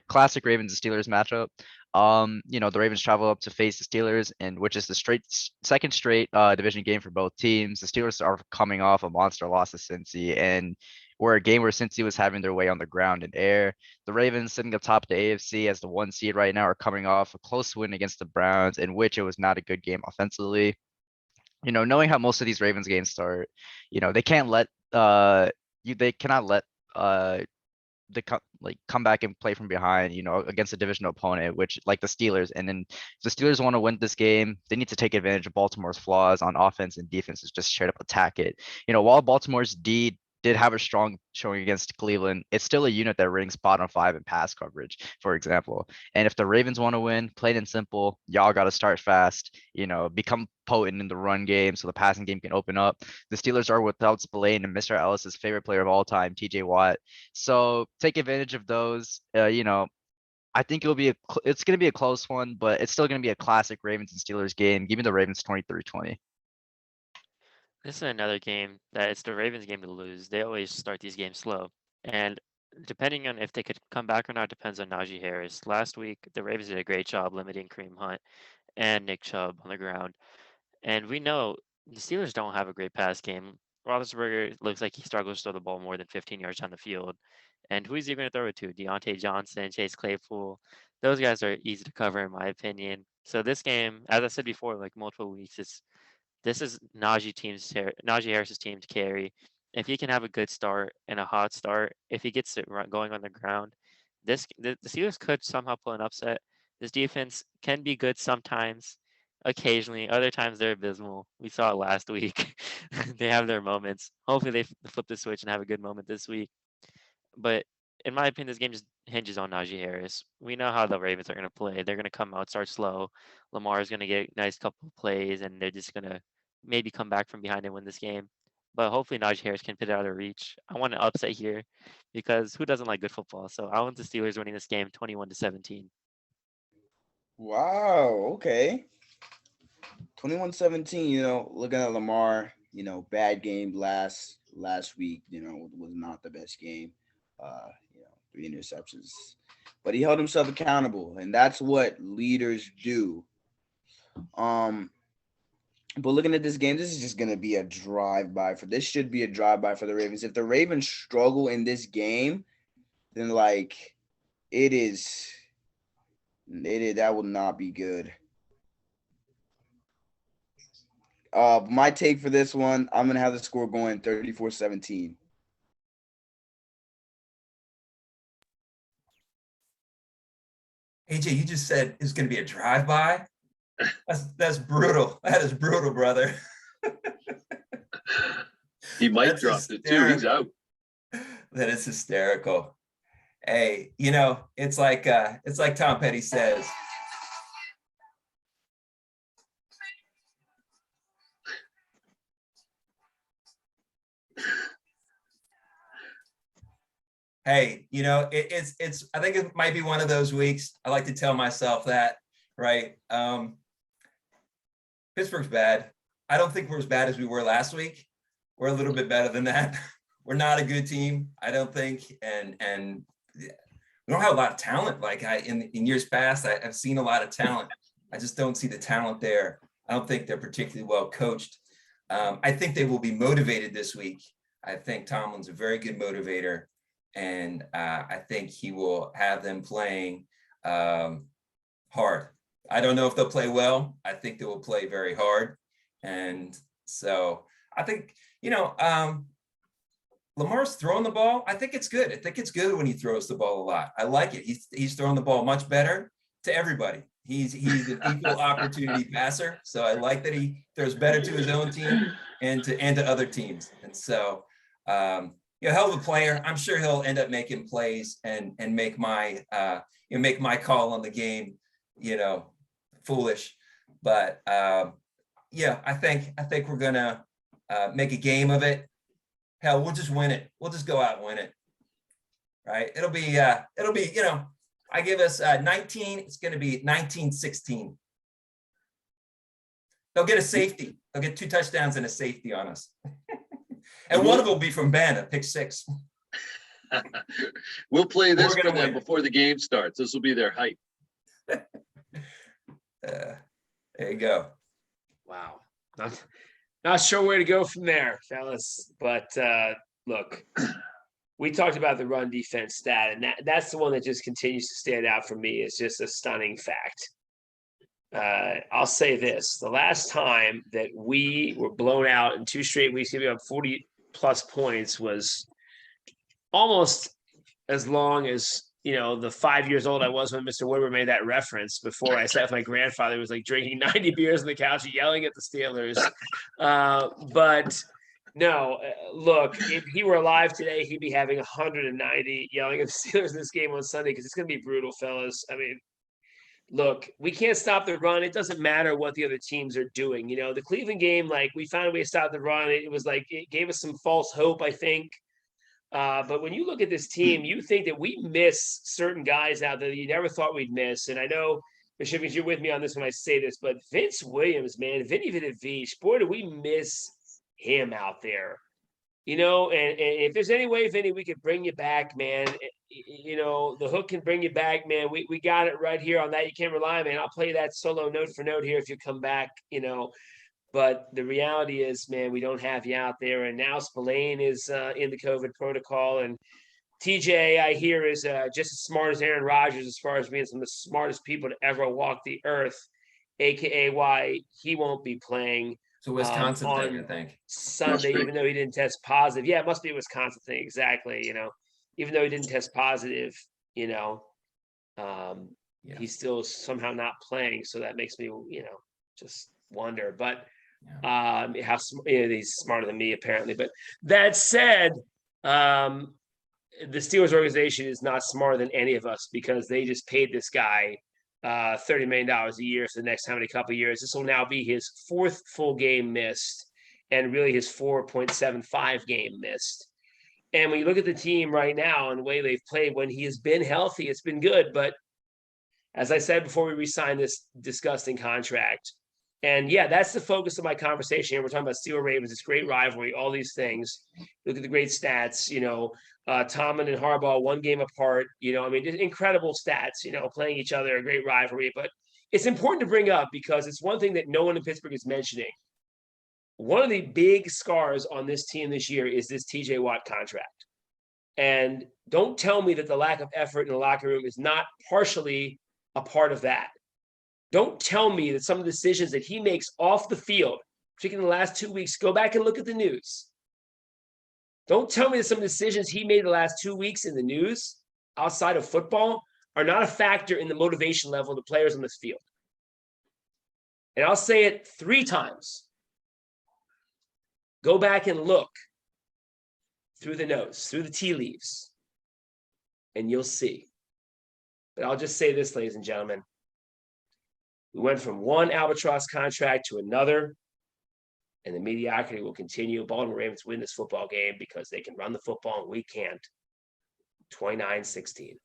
Classic Ravens and Steelers matchup. The Ravens travel up to face the Steelers, and which is the second straight division game for both teams. The Steelers are coming off a monster loss to Cincy, and were a game where Cincy was having their way on the ground and air. The Ravens, sitting atop the AFC as the 1 seed right now, are coming off a close win against the Browns, in which it was not a good game offensively. Knowing how most of these Ravens games start, they can't let they cannot let come back and play from behind, against a divisional opponent, which like the Steelers. And then if the Steelers want to win this game, they need to take advantage of Baltimore's flaws on offense and defense, is just straight up attack it. While Baltimore's D did have a strong showing against Cleveland, it's still a unit that ranks bottom 5 in pass coverage, for example. And if the Ravens want to win, plain and simple, y'all got to start fast, become potent in the run game so the passing game can open up. The Steelers are without Spillane and Mr. Ellis's favorite player of all time, TJ Watt. So take advantage of those. I think it's going to be a close one, but it's still going to be a classic Ravens and Steelers game. Give me the Ravens 23-20. This is another game that it's the Ravens' game to lose. They always start these games slow. And depending on if they could come back or not depends on Najee Harris. Last week, the Ravens did a great job limiting Kareem Hunt and Nick Chubb on the ground. And we know the Steelers don't have a great pass game. Roethlisberger looks like he struggles to throw the ball more than 15 yards down the field. And who is he going to throw it to? Deontay Johnson, Chase Claypool. Those guys are easy to cover, in my opinion. So this game, as I said before, like multiple weeks, this is Najee Harris's team to carry. If he can have a good start and a hot start, if he gets it going on the ground, the Steelers could somehow pull an upset. This defense can be good sometimes, occasionally. Other times they're abysmal. We saw it last week. They have their moments. Hopefully they flip the switch and have a good moment this week. But in my opinion, this game just hinges on Najee Harris. We know how the Ravens are going to play. They're going to come out, start slow. Lamar is going to get a nice couple of plays, and they're just going to maybe come back from behind and win this game. But hopefully Najee Harris can put it out of reach. I want an upset here because who doesn't like good football? So I want the Steelers winning this game 21-17. Wow. Okay. 21-17, looking at Lamar, bad game last week, was not the best game. 3 interceptions. But he held himself accountable, and that's what leaders do. But looking at this game, this is just gonna be a drive-by this should be a drive-by for the Ravens. If the Ravens struggle in this game, then that will not be good. My take for this one, I'm gonna have the score going 34-17. AJ, you just said it's going to be a drive-by. That's brutal. That is brutal, brother. He might drop it too. He's out. That is hysterical. Hey, it's like Tom Petty says. Hey, it's I think it might be one of those weeks. I like to tell myself that, right? Pittsburgh's bad. I don't think we're as bad as we were last week. We're a little bit better than that. We're not a good team, I don't think, and we don't have a lot of talent. Like in years past, I've seen a lot of talent. I just don't see the talent there. I don't think they're particularly well coached. I think they will be motivated this week. I think Tomlin's a very good motivator. And I think he will have them playing hard. I don't know if they'll play well. I think they will play very hard. And so I think, Lamar's throwing the ball. I think it's good. I think it's good when he throws the ball a lot. I like it. He's throwing the ball much better to everybody. He's an equal opportunity passer. So I like that he throws better to his own team and to other teams. And so hell of a player. I'm sure he'll end up making plays and make my make my call on the game, foolish. But I think we're gonna make a game of it. Hell, we'll just win it. We'll just go out and win it. Right? It'll be I give us 19, it's going to be 19-16. They'll get a safety. They'll get 2 touchdowns and a safety on us. And one of them will be from Ben, a pick 6. We'll play this We're for gonna them win. before the game starts. This will be their hype. There you go. Wow. Not sure where to go from there, fellas. But look, we talked about the run defense stat, and that's the one that just continues to stand out for me. It's just a stunning fact. I'll say this: the last time that we were blown out in 2 straight weeks, giving up 40+ points, was almost as long as the 5 years old I was when Mr. Woodward made that reference. Before I sat with my grandfather, who was like drinking 90 beers on the couch, yelling at the Steelers. But no, look, if he were alive today, he'd be having 190 yelling at the Steelers in this game on Sunday, because it's going to be brutal, fellas. I mean, look, we can't stop the run. It doesn't matter what the other teams are doing. The Cleveland game, like, we found a way to stop the run. It was like, it gave us some false hope, I think. But when you look at this team, you think that we miss certain guys out there that you never thought we'd miss. And I know, Bishop, you're with me on this when I say this, but Vince Williams, man, Vinny Vidovic, boy, do we miss him out there. And if there's any way, Vinny, we could bring you back, man. The hook can bring you back, man. We got it right here on that. You can't rely, man. I'll play that solo note for note here if you come back, But the reality is, man, we don't have you out there. And now Spillane is in the COVID protocol. And TJ, I hear, is just as smart as Aaron Rodgers as far as being some of the smartest people to ever walk the earth, a.k.a. why he won't be playing. It's a Wisconsin on thing, I think. Sunday, even though he didn't test positive. Yeah, it must be a Wisconsin thing. Exactly. Even though he didn't test positive, he's still somehow not playing. So that makes me, just wonder. But he's smarter than me, apparently. But that said, the Steelers organization is not smarter than any of us, because they just paid this guy $30 million a year for the next couple of years. This will now be his 4th full game missed, and really his 4.75 game missed. And when you look at the team right now and the way they've played, when he has been healthy, it's been good. But as I said before we re-signed this disgusting contract, and yeah, that's the focus of my conversation here. We're talking about Steelers Ravens, this great rivalry, all these things. Look at the great stats, Tomlin and Harbaugh 1 game apart, just incredible stats, playing each other, a great rivalry. But it's important to bring up, because it's one thing that no one in Pittsburgh is mentioning. One of the big scars on this team this year is this TJ Watt contract. And don't tell me that the lack of effort in the locker room is not partially a part of that. Don't tell me that some of the decisions that he makes off the field, particularly in the last 2 weeks, go back and look at the news. Don't tell me that some of the decisions he made the last 2 weeks in the news outside of football are not a factor in the motivation level of the players on this field. And I'll say it 3 times. Go back and look through the notes, through the tea leaves, and you'll see. But I'll just say this, ladies and gentlemen. We went from one albatross contract to another, and the mediocrity will continue. Baltimore Ravens win this football game because they can run the football and we can't. 29-16.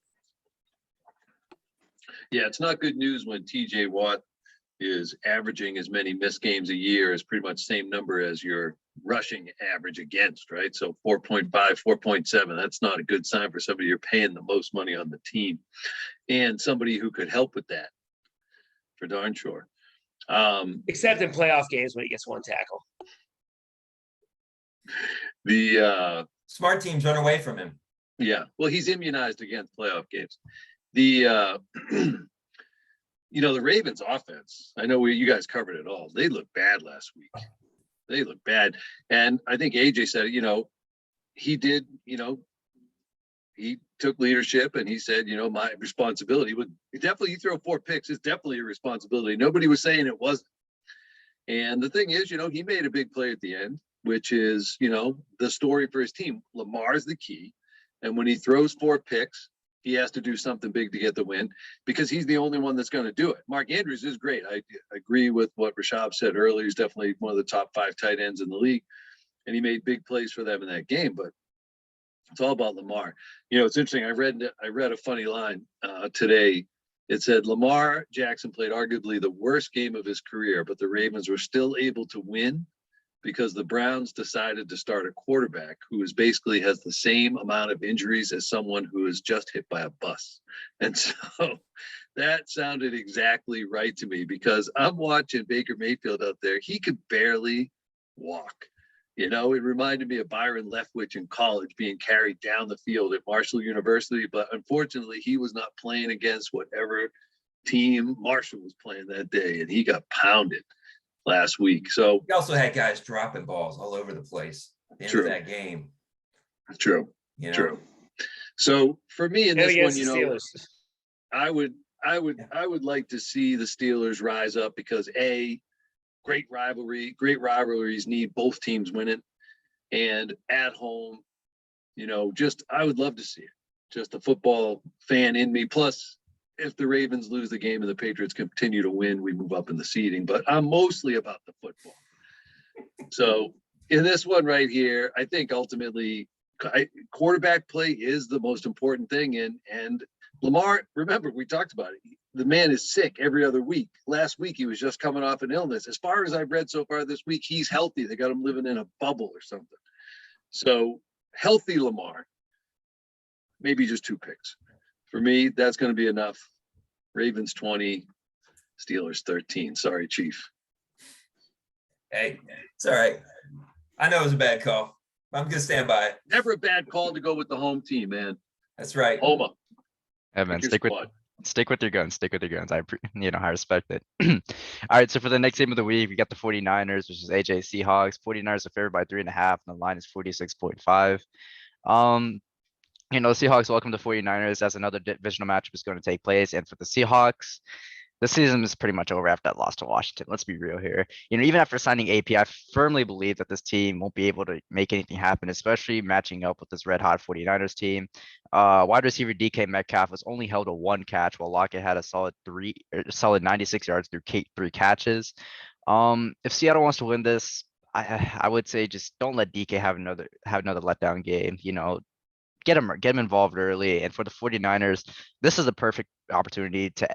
Yeah, it's not good news when TJ Watt is averaging as many missed games a year as pretty much same number as your rushing average against, right? So 4.5, 4.7, that's not a good sign for somebody you're paying the most money on the team, and somebody who could help with that, for darn sure. Except in playoff games when he gets 1 tackle. The Smart teams run away from him. yeah, well, he's immunized against playoff games. The the Ravens offense, I know you guys covered it all. They looked bad last week. They look bad. And I think AJ said, he did, he took leadership and he said, my responsibility would definitely, you throw 4 picks, it's definitely a responsibility. Nobody was saying it wasn't. And the thing is, he made a big play at the end, which is, the story for his team. Lamar's the key. And when he throws 4 picks, he has to do something big to get the win because he's the only one that's going to do it. Mark Andrews is great. I agree with what Rashab said earlier. He's definitely one of the top 5 tight ends in the league. And he made big plays for them in that game, but it's all about Lamar. It's interesting. I read a funny line today. It said Lamar Jackson played arguably the worst game of his career, but the Ravens were still able to win because the Browns decided to start a quarterback who is basically has the same amount of injuries as someone who is just hit by a bus. And so that sounded exactly right to me because I'm watching Baker Mayfield out there. He could barely walk. It reminded me of Byron Leftwich in college being carried down the field at Marshall University, but unfortunately he was not playing against whatever team Marshall was playing that day, and he got pounded last week. So he also had guys dropping balls all over the place at the end of that game. True. So for me in this one, I would like to see the Steelers rise up because great rivalries need both teams winning, and at home, I would love to see it. Just a football fan in me. Plus, if the Ravens lose the game and the Patriots continue to win, we move up in the seeding. But I'm mostly about the football. So in this one right here, I think ultimately quarterback play is the most important thing. And Lamar, remember, we talked about it. The man is sick every other week. Last week, he was just coming off an illness. As far as I've read so far this week, he's healthy. They got him living in a bubble or something. So healthy Lamar, maybe just 2 picks. For me, that's going to be enough. Ravens 20, Steelers 13. Sorry, Chief. Hey, it's all right. I know it was a bad call. I'm going to stand by it. Never a bad call to go with the home team, man. That's right. Homa. Evan, stick with your guns. Stick with your guns. I respect it. All right. So for the next game of the week, we got the 49ers, which is AJ Seahawks. 49ers are favored by 3.5. And the line is 46.5. Seahawks welcome the 49ers as another divisional matchup is going to take place. And for the Seahawks, the season is pretty much over after that loss to Washington. Let's be real here. Even after signing AP, I firmly believe that this team won't be able to make anything happen, especially matching up with this red hot 49ers team. Wide receiver DK Metcalf was only held to 1 catch, while Lockett had a solid 96 yards through 3 catches. If Seattle wants to win this, I would say just don't let DK have another letdown game. Get him involved early. And for the 49ers, this is a perfect opportunity to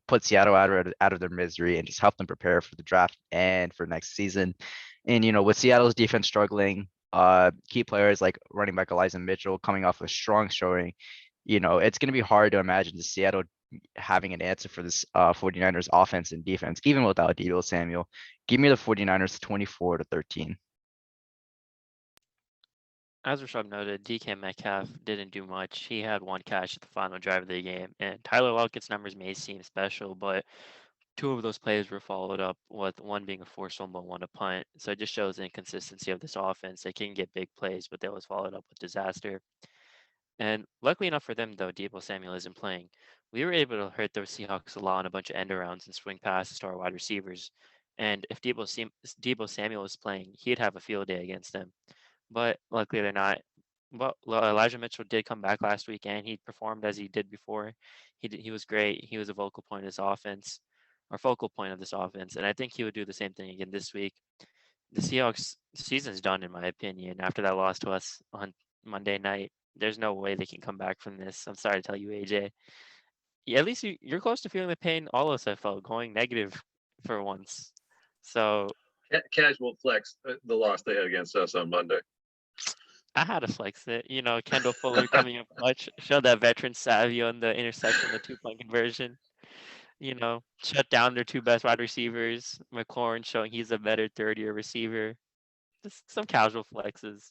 put Seattle out of their misery and just help them prepare for the draft and for next season. And with Seattle's defense struggling, key players like running back Elijah Mitchell coming off a strong showing, it's going to be hard to imagine the Seattle having an answer for this 49ers offense and defense, even without Deebo Samuel. Give me the 49ers 24-13. As Rashad noted, DK Metcalf didn't do much. He had 1 catch at the final drive of the game, and Tyler Lockett's numbers may seem special, but 2 of those plays were followed up with 1 being a forced fumble, 1 a punt. So it just shows the inconsistency of this offense. They can get big plays, but they always followed up with disaster. And luckily enough for them, though, Deebo Samuel isn't playing. We were able to hurt the Seahawks a lot on a bunch of end arounds and swing passes to our wide receivers. And if Deebo Samuel was playing, he'd have a field day against them. But luckily they're not. Well, Elijah Mitchell did come back last week and he performed as he did before. He was great. He was a focal point of this offense, and I think he would do the same thing again this week. The Seahawks season's done, in my opinion, after that loss to us on Monday night. There's no way they can come back from this. I'm sorry to tell you, AJ. Yeah, at least you're close to feeling the pain all of us have felt, going negative for once. So Casual flex the loss they had against us on Monday. I had to flex it. Kendall Fuller coming up clutch, showed that veteran savvy on the interception, the 2-point conversion. Shut down their 2 best wide receivers. McLaurin showing he's a better 3rd-year receiver. Just some casual flexes,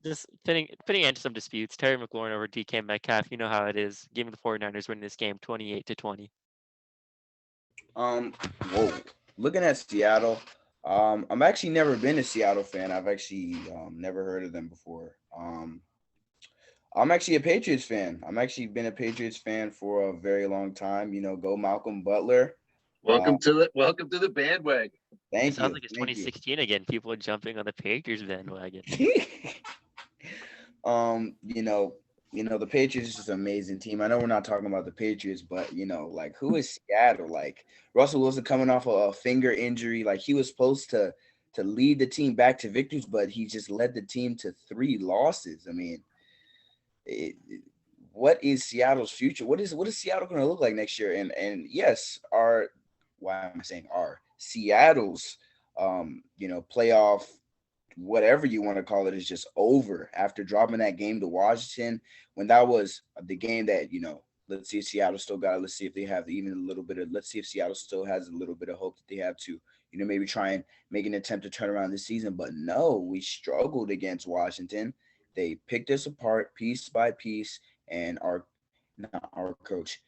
Just putting into some disputes. Terry McLaurin over DK Metcalf, you know how it is. Give me the 49ers winning this game 28-20. Whoa. Looking at Seattle, I'm actually never been a Seattle fan. I've actually never heard of them before. I'm actually a Patriots fan. I'm actually been a Patriots fan for a very long time. You know, go Malcolm Butler. Welcome to the bandwagon. It Thank sounds you. like it's Thank you. 2016 again. People are jumping on the Patriots bandwagon. You know, the Patriots is an amazing team. I know we're not talking about the Patriots, but you know, like who is Seattle? Like Russell Wilson coming off a finger injury, like he was supposed to lead the team back to victories, but he just led the team to 3 losses. I mean, what is Seattle's future? What is Seattle going to look like next year? And yes, our why am I saying our Seattle's playoff whatever you want to call it is just over after dropping that game to Washington when that was the game that let's see if Seattle still got it. Let's see if they have even a little bit of let's see if Seattle still has a little bit of hope that they have to maybe try and make an attempt to turn around this season. But no, we struggled against Washington. They picked us apart piece by piece, and not our coach,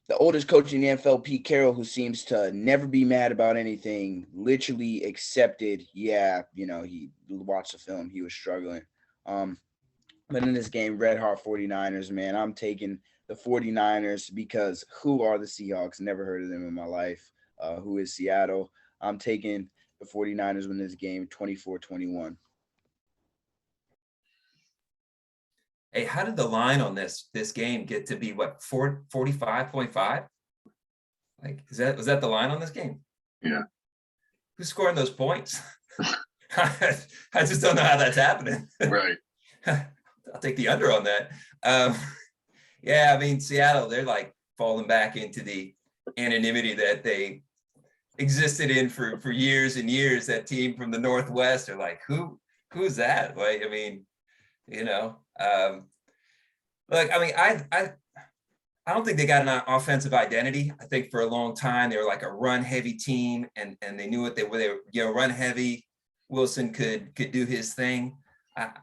the oldest coach in the NFL, Pete Carroll, who seems to never be mad about anything, literally accepted, yeah, he watched the film, he was struggling. But in this game, Red Hot 49ers, man, I'm taking the 49ers because who are the Seahawks? Never heard of them in my life. Who is Seattle? I'm taking the 49ers win this game 24-21. Hey, how did the line on this game get to be what 45.5? Like, was that the line on this game? Yeah. Who's scoring those points? I just don't know how that's happening. Right. I'll take the under on that. Yeah, I mean, Seattle, they're like falling back into the anonymity that they existed in for years and years. That team from the Northwest are like, who's that? Like, I mean, look, I mean, I don't think they got an offensive identity. I think for a long time they were like a run heavy team, and they knew what they were. Run heavy. Wilson could do his thing.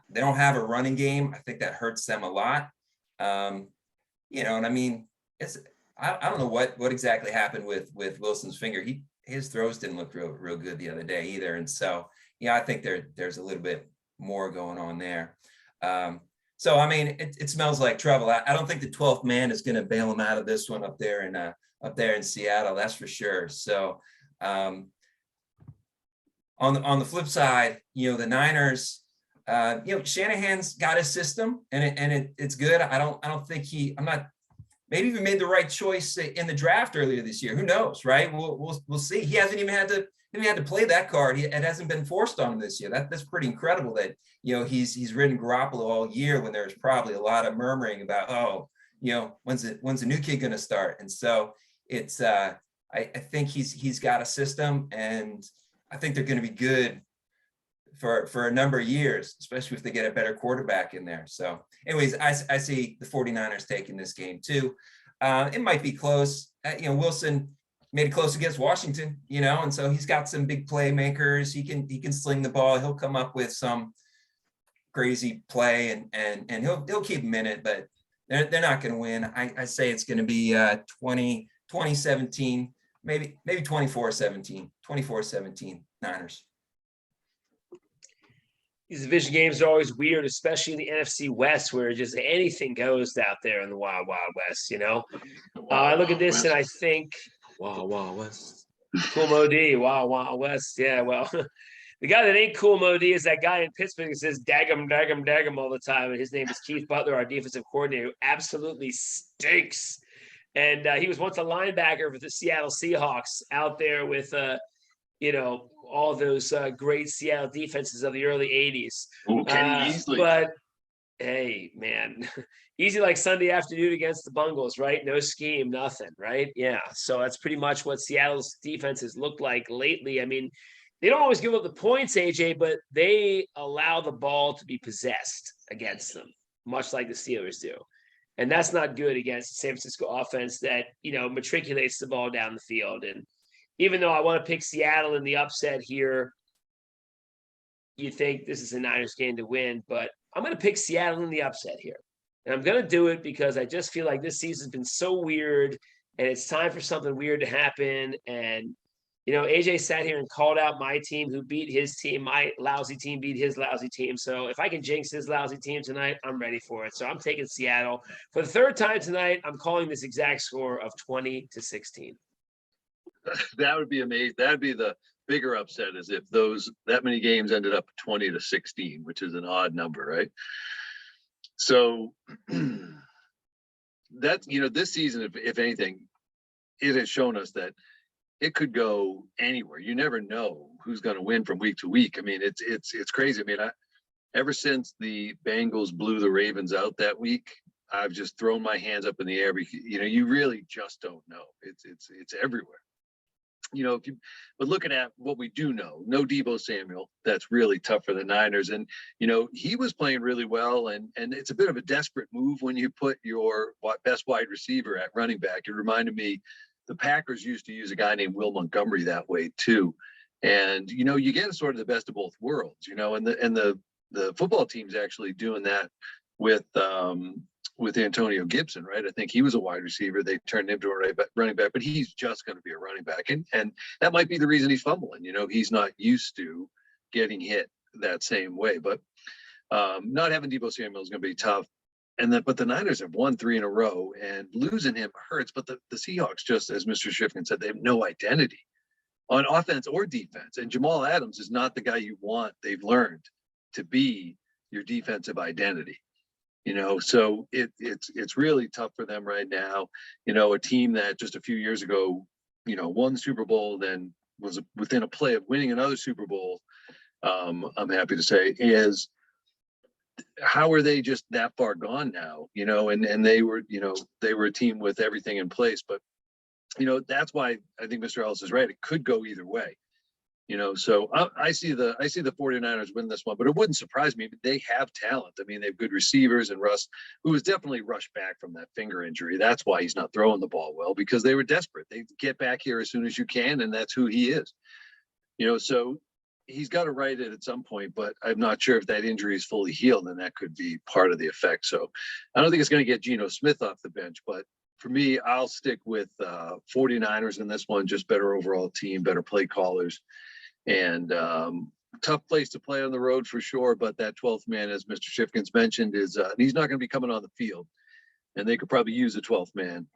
They don't have a running game. I think that hurts them a lot. And I mean, I don't know what exactly happened with Wilson's finger. His throws didn't look real good the other day either. And so, I think there's a little bit more going on there. So, I mean, it smells like trouble. I don't think the 12th man is going to bail him out of this one up there in Seattle. That's for sure. So, on the flip side, the Niners, Shanahan's got his system and it's good. I don't think maybe even made the right choice in the draft earlier this year. Who knows, right? We'll see. He hasn't even had to play that card. It hasn't been forced on him this year. That's pretty incredible that, he's ridden Garoppolo all year when there's probably a lot of murmuring about, when's the new kid going to start? And so it's, I think he's got a system, and I think they're going to be good for a number of years, especially if they get a better quarterback in there. So anyways, I see the 49ers taking this game too. It might be close. Wilson made it close against Washington, and so he's got some big playmakers. He can sling the ball. He'll come up with some crazy play and he'll keep them in it, but they're not going to win. I say it's going to be 2017, maybe 24-17 Niners. These division games are always weird, especially in the NFC West, where just anything goes out there in the Wild Wild West. I look at this and I think, Wild Wild West, Cool Mo D, Wild Wild West. Yeah, well, the guy that ain't Cool Mo D is that guy in Pittsburgh who says "daggum, daggum, daggum" all the time, and his name is Keith Butler, our defensive coordinator, who absolutely stinks. And he was once a linebacker for the Seattle Seahawks out there with all those great Seattle defenses of the early 80s. But hey, man, easy like Sunday afternoon against the Bungles, right? No scheme, nothing, right? Yeah. So that's pretty much what Seattle's defenses looked like lately. I mean, they don't always give up the points, AJ, but they allow the ball to be possessed against them, much like the Steelers do. And that's not good against the San Francisco offense that, matriculates the ball down the field. And even though I want to pick Seattle in the upset here, you think this is a Niners game to win, but I'm going to pick Seattle in the upset here. And I'm going to do it because I just feel like this season's been so weird, and it's time for something weird to happen. And AJ sat here and called out my team who beat his team. My lousy team beat his lousy team. So if I can jinx his lousy team tonight, I'm ready for it. So I'm taking Seattle. For the third time tonight, I'm calling this exact score of 20-16. That would be amazing. That would be the bigger upset, is if that many games ended up 20-16, which is an odd number, right? So that's, this season, if anything, it has shown us that it could go anywhere. You never know who's going to win from week to week. I mean, it's crazy. I mean, ever since the Bengals blew the Ravens out that week, I've just thrown my hands up in the air because, you really just don't know. It's everywhere. But looking at what we do know, no Deebo Samuel, that's really tough for the Niners. And, he was playing really well. And it's a bit of a desperate move when you put your best wide receiver at running back. It reminded me, the Packers used to use a guy named Will Montgomery that way too. And, you get sort of the best of both worlds, and the football team's actually doing that with Antonio Gibson, right? I think he was a wide receiver. They turned him to a running back, but he's just going to be a running back. And that might be the reason he's fumbling. He's not used to getting hit that same way. But not having Deebo Samuel is going to be tough. But the Niners have won 3 in a row, and losing him hurts. But the Seahawks, just as Mr. Shifkin said, they have no identity on offense or defense. And Jamal Adams is not the guy you want. They've learned to be your defensive identity. So it's really tough for them right now. A team that just a few years ago, won the Super Bowl, then was within a play of winning another Super Bowl. I'm happy to say, is how are they just that far gone now? And they were a team with everything in place, but that's why I think Mr. Ellis is right. It could go either way. So I see the 49ers win this one, but it wouldn't surprise me. They have talent. I mean, they have good receivers, and Russ, who was definitely rushed back from that finger injury. That's why he's not throwing the ball well, because they were desperate. They get back here as soon as you can, and that's who he is. So he's got to right it at some point, but I'm not sure if that injury is fully healed, and that could be part of the effect. So I don't think it's going to get Geno Smith off the bench, but for me, I'll stick with 49ers in this one. Just better overall team, better play callers. And tough place to play on the road for sure. But that 12th man, as Mr. Shifkins mentioned, is he's not going to be coming on the field, and they could probably use a 12th man.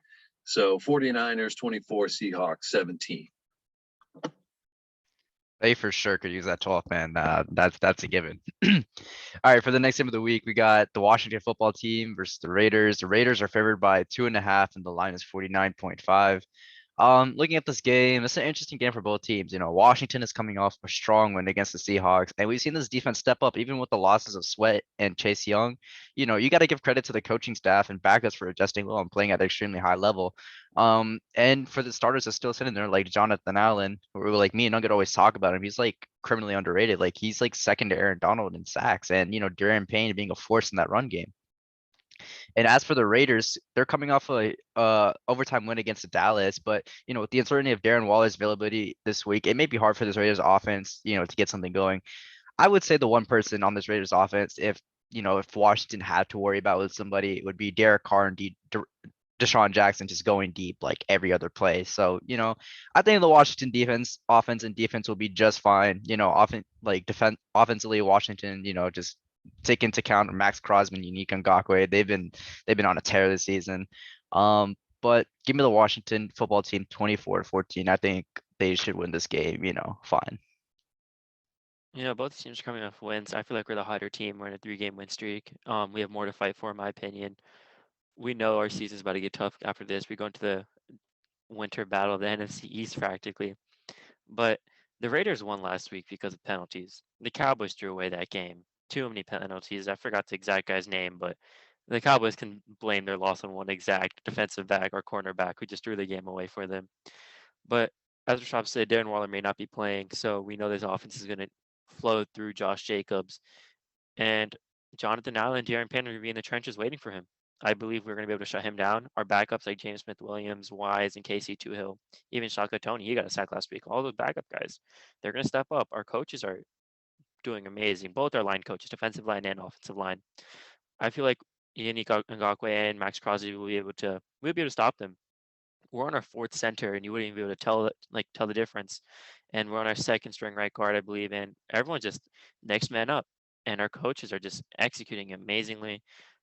So 49ers 24, Seahawks 17. They for sure could use that 12th man. That's a given. All right, for the next game of the week, we got the Washington football team versus the Raiders. The Raiders are favored by 2.5, and the line is 49.5. Looking at this game, it's an interesting game for both teams. Washington is coming off a strong win against the Seahawks, and we've seen this defense step up even with the losses of Sweat and Chase Young. You got to give credit to the coaching staff and backups for adjusting well and playing at an extremely high level. And for the starters that's still sitting there, like Jonathan Allen, who like me and Nugget always talk about him, he's like criminally underrated. Like he's like second to Aaron Donald in sacks, and Darian Payne being a force in that run game. And as for the Raiders, they're coming off a overtime win against Dallas, but with the uncertainty of Darren Waller's availability this week, it may be hard for this Raiders offense, to get something going. I would say the one person on this Raiders offense, if Washington had to worry about with somebody, it would be Derek Carr and Deshaun Jackson just going deep like every other play. So, I think the Washington offense and defense will be just fine. Offensively, Washington, just take into account Max Crosby and Unique Ngakoue. They've been on a tear this season. But give me the Washington football team 24-14. I think they should win this game, fine. Both teams are coming off wins. I feel like we're the hotter team. We're in a 3-game win streak. We have more to fight for, in my opinion. We know our season's about to get tough after this. We go into the winter battle of the NFC East practically. But the Raiders won last week because of penalties. The Cowboys threw away that game. Too many penalties. I forgot the exact guy's name, but the Cowboys can blame their loss on one exact defensive back or cornerback who just threw the game away for them. But as Rashad said, Darren Waller may not be playing, so we know this offense is going to flow through Josh Jacobs. And Jonathan Allen and Darren Payne are going to be in the trenches waiting for him. I believe we're going to be able to shut him down. Our backups like James Smith-Williams, Wise, and Casey Toohill, even Shaka Tony, he got a sack last week. All those backup guys, they're going to step up. Our coaches are doing amazing. Both our line coaches, defensive line and offensive line. I feel like Unique Ngakoue and Max Crosby will be able to stop them. we're on our fourth center, and you wouldn't even be able to tell the difference. And we're on our second string right guard, I believe, and everyone's just next man up. And our coaches are just executing amazingly.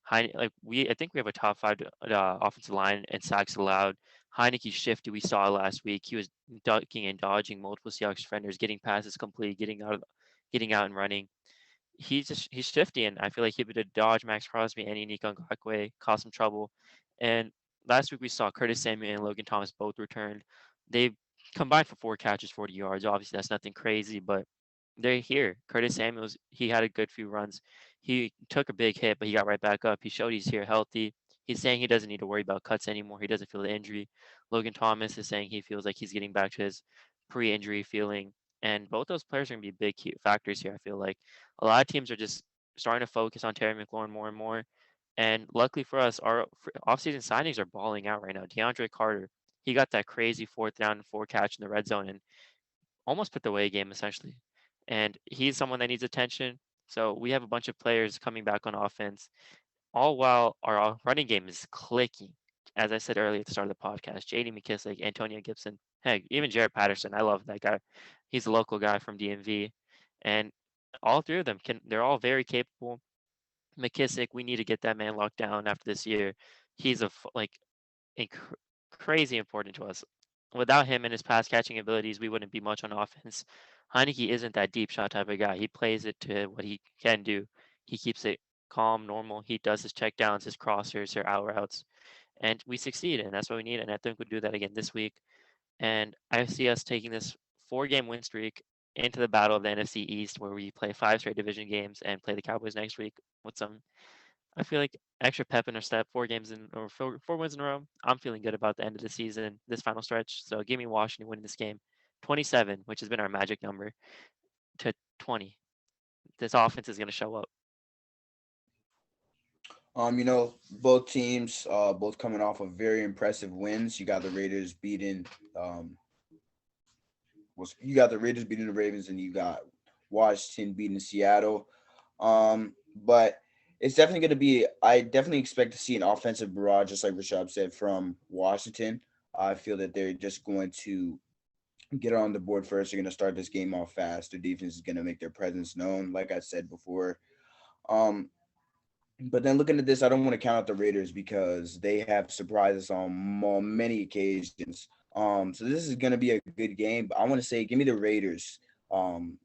I think we have a top 5 offensive line and sacks allowed. Heineke's shifty we saw last week. He was ducking and dodging multiple Seahawks defenders, getting passes complete, getting out and running. He's shifty, and I feel like he would have dodged Max Crosby and Nico Ngakwe, caused some trouble. And last week we saw Curtis Samuel and Logan Thomas both returned. They combined for 4 catches, 40 yards. Obviously, that's nothing crazy, but they're here. Curtis Samuels, he had a good few runs. He took a big hit, but he got right back up. He showed he's here healthy. He's saying he doesn't need to worry about cuts anymore. He doesn't feel the injury. Logan Thomas is saying he feels like he's getting back to his pre-injury feeling. And both those players are going to be big key factors here. I feel like a lot of teams are just starting to focus on Terry McLaurin more and more. And luckily for us, our offseason signings are balling out right now. DeAndre Carter, he got that crazy 4th down and 4 catch in the red zone and almost put the away game essentially. And he's someone that needs attention. So we have a bunch of players coming back on offense, all while our running game is clicking. As I said earlier at the start of the podcast, J.D. McKissick, Antonio Gibson, heck, even Jared Patterson. I love that guy. He's a local guy from DMV, and all 3 of them they're all very capable. McKissick, we need to get that man locked down after this year. He's crazy important to us. Without him and his pass catching abilities, we wouldn't be much on offense. Heineke isn't that deep shot type of guy. He plays it to what he can do. He keeps it calm, normal. He does his check downs, his crossers, his out routes, and we succeed. And that's what we need. And I think we'll do that again this week. And I see us taking this 4-game win streak into the battle of the NFC East, where we play 5 straight division games and play the Cowboys next week with some, I feel like, extra pep in our step. 4 wins in a row. I'm feeling good about the end of the season, this final stretch. So give me Washington winning this game, 27, which has been our magic number, to 20. This offense is going to show up. Both teams, both coming off of very impressive wins. You got the Raiders beating, the Ravens, and you got Washington beating Seattle. But it's definitely going to be. I definitely expect to see an offensive barrage, just like Rashad said, from Washington. I feel that they're just going to get on the board first. They're going to start this game off fast. Their defense is going to make their presence known, like I said before. But then looking at this, I don't want to count out the Raiders because they have surprised us on many occasions. So this is going to be a good game. But I want to say, give me the Raiders, 20-16.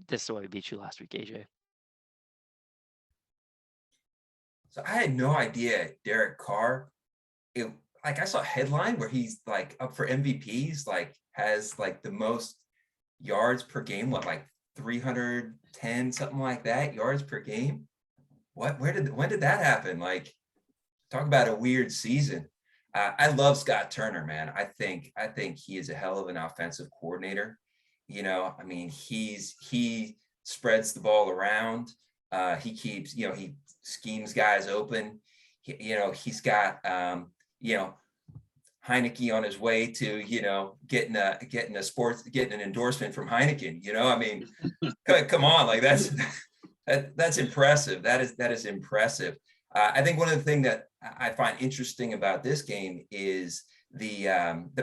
This is why we beat you last week, AJ. So I had no idea Derek Carr. I saw a headline where he's like up for MVPs, like has like the most yards per game, 310, something like that, yards per game. When did that happen? Like, talk about a weird season. I love Scott Turner, man. I think he is a hell of an offensive coordinator. He spreads the ball around. He keeps, he schemes guys open. He's got, Heineke on his way to, getting an endorsement from Heineken. Come on, like that's impressive. That is impressive. I think one of the things that I find interesting about this game is the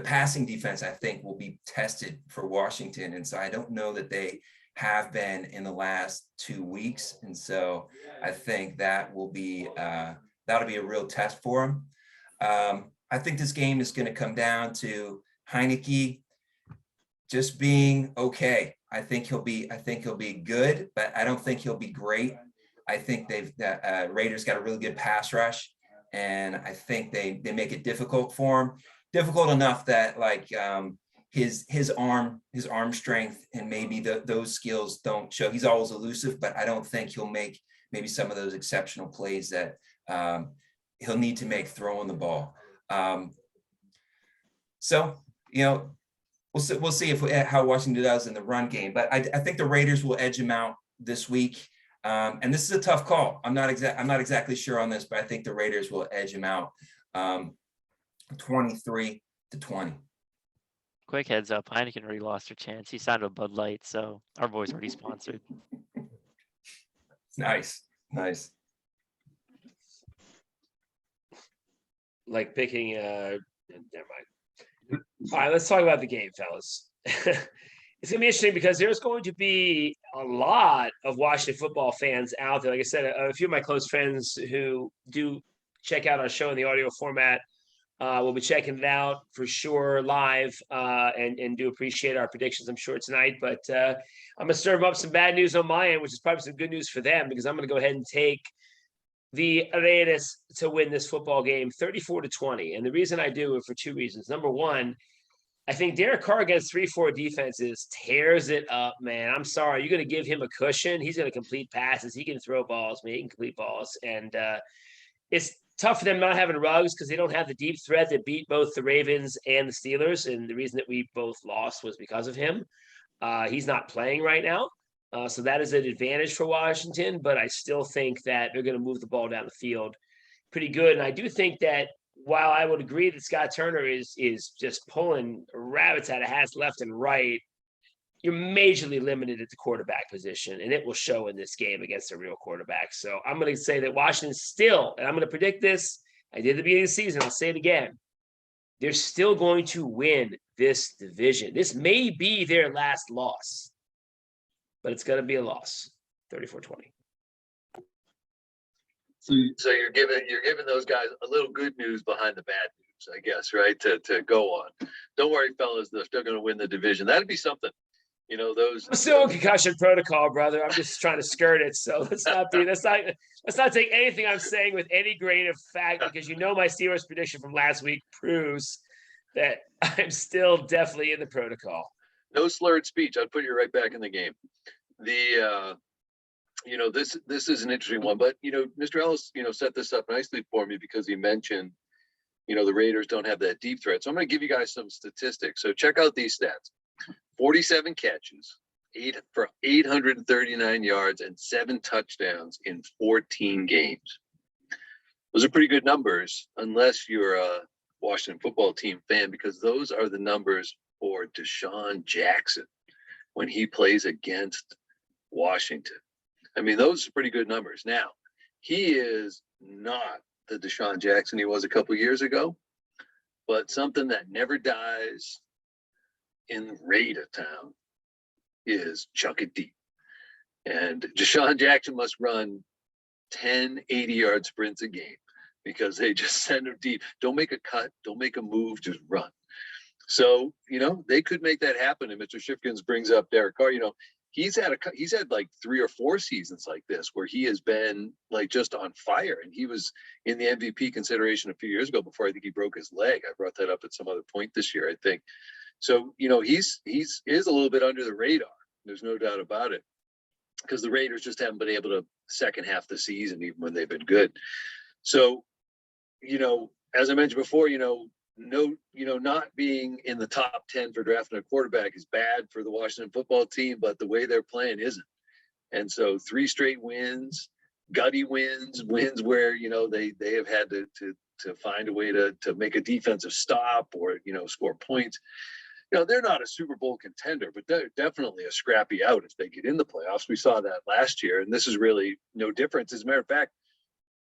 passing defense. I think will be tested for Washington, and so I don't know that they have been in the last 2 weeks, and so I think that'll be a real test for them. I think this game is going to come down to Heineke just being okay. I think he'll be good, but I don't think he'll be great. I think Raiders got a really good pass rush, and I think they make it difficult for him. Difficult enough that his arm strength and maybe those skills don't show. He's always elusive, but I don't think he'll make maybe some of those exceptional plays that he'll need to make throwing the ball. So we'll see how Washington does in the run game, but I think the Raiders will edge him out this week. And this is a tough call. I'm not exactly sure on this, but I think the Raiders will edge him out 23-20. Quick heads up, Heineken already lost her chance. He signed with Bud Light, so our boy's already sponsored. Nice. like picking. Never mind. All right, let's talk about the game, fellas. It's gonna be interesting because there's going to be a lot of Washington football fans out there. Like I said, a few of my close friends who do check out our show in the audio format. We'll be checking it out for sure live and do appreciate our predictions, I'm sure, tonight. But I'm going to serve up some bad news on my end, which is probably some good news for them because I'm going to go ahead and take the Raiders to win this football game 34-20. And the reason I do it for two reasons. Number one, I think Derek Carr against 3-4 defenses tears it up, man. I'm sorry. You're going to give him a cushion. He's going to complete passes. He can throw balls, man. He can complete balls. And it's tough for them not having Ruggs because they don't have the deep threat that beat both the Ravens and the Steelers. And the reason that we both lost was because of him. He's not playing right now. So that is an advantage for Washington, but I still think that they're going to move the ball down the field pretty good. And I do think that while I would agree that Scott Turner is just pulling rabbits out of hats left and right, you're majorly limited at the quarterback position, and it will show in this game against a real quarterback. So I'm going to say that Washington still, and I'm going to predict this, I did at the beginning of the season, I'll say it again, they're still going to win this division. This may be their last loss, but it's going to be a loss, 34-20. So you're giving those guys a little good news behind the bad news, I guess, right? To go on. Don't worry, fellas, they're still going to win the division. That'd be something. You know, those. I'm still in concussion protocol, brother. I'm just trying to skirt it. So let's not take anything I'm saying with any grain of fact because you know my Steelers prediction from last week proves that I'm still definitely in the protocol. No slurred speech. I'd put you right back in the game. This is an interesting one, but Mr. Ellis, set this up nicely for me because he mentioned, the Raiders don't have that deep threat. So I'm going to give you guys some statistics. So check out these stats: 47 catches, 839 yards, and 7 touchdowns in 14 games. Those are pretty good numbers, unless you're a Washington football team fan, because those are the numbers for Deshaun Jackson when he plays against Washington. I mean, those are pretty good numbers. Now, he is not the Deshaun Jackson he was a couple years ago, but something that never dies in Raider Town is chuck it deep. And Deshaun Jackson must run 10 80-yard sprints a game because they just send him deep. Don't make a cut. Don't make a move. Just run. So, they could make that happen. And Mr. Shifkins brings up Derek Carr. He's had like 3 or 4 seasons like this where he has been like just on fire. And he was in the MVP consideration a few years ago before I think he broke his leg. I brought that up at some other point this year, I think. So, he's a little bit under the radar. There's no doubt about it, because the Raiders just haven't been able to second half the season, even when they've been good. So, as I mentioned before, not being in the top 10 for drafting a quarterback is bad for the Washington football team, but the way they're playing isn't. And so 3 straight wins, gutty wins where, they have had to find a way to make a defensive stop or, score points. They're not a Super Bowl contender, but they're definitely a scrappy out if they get in the playoffs. We saw that last year, and this is really no difference. As a matter of fact,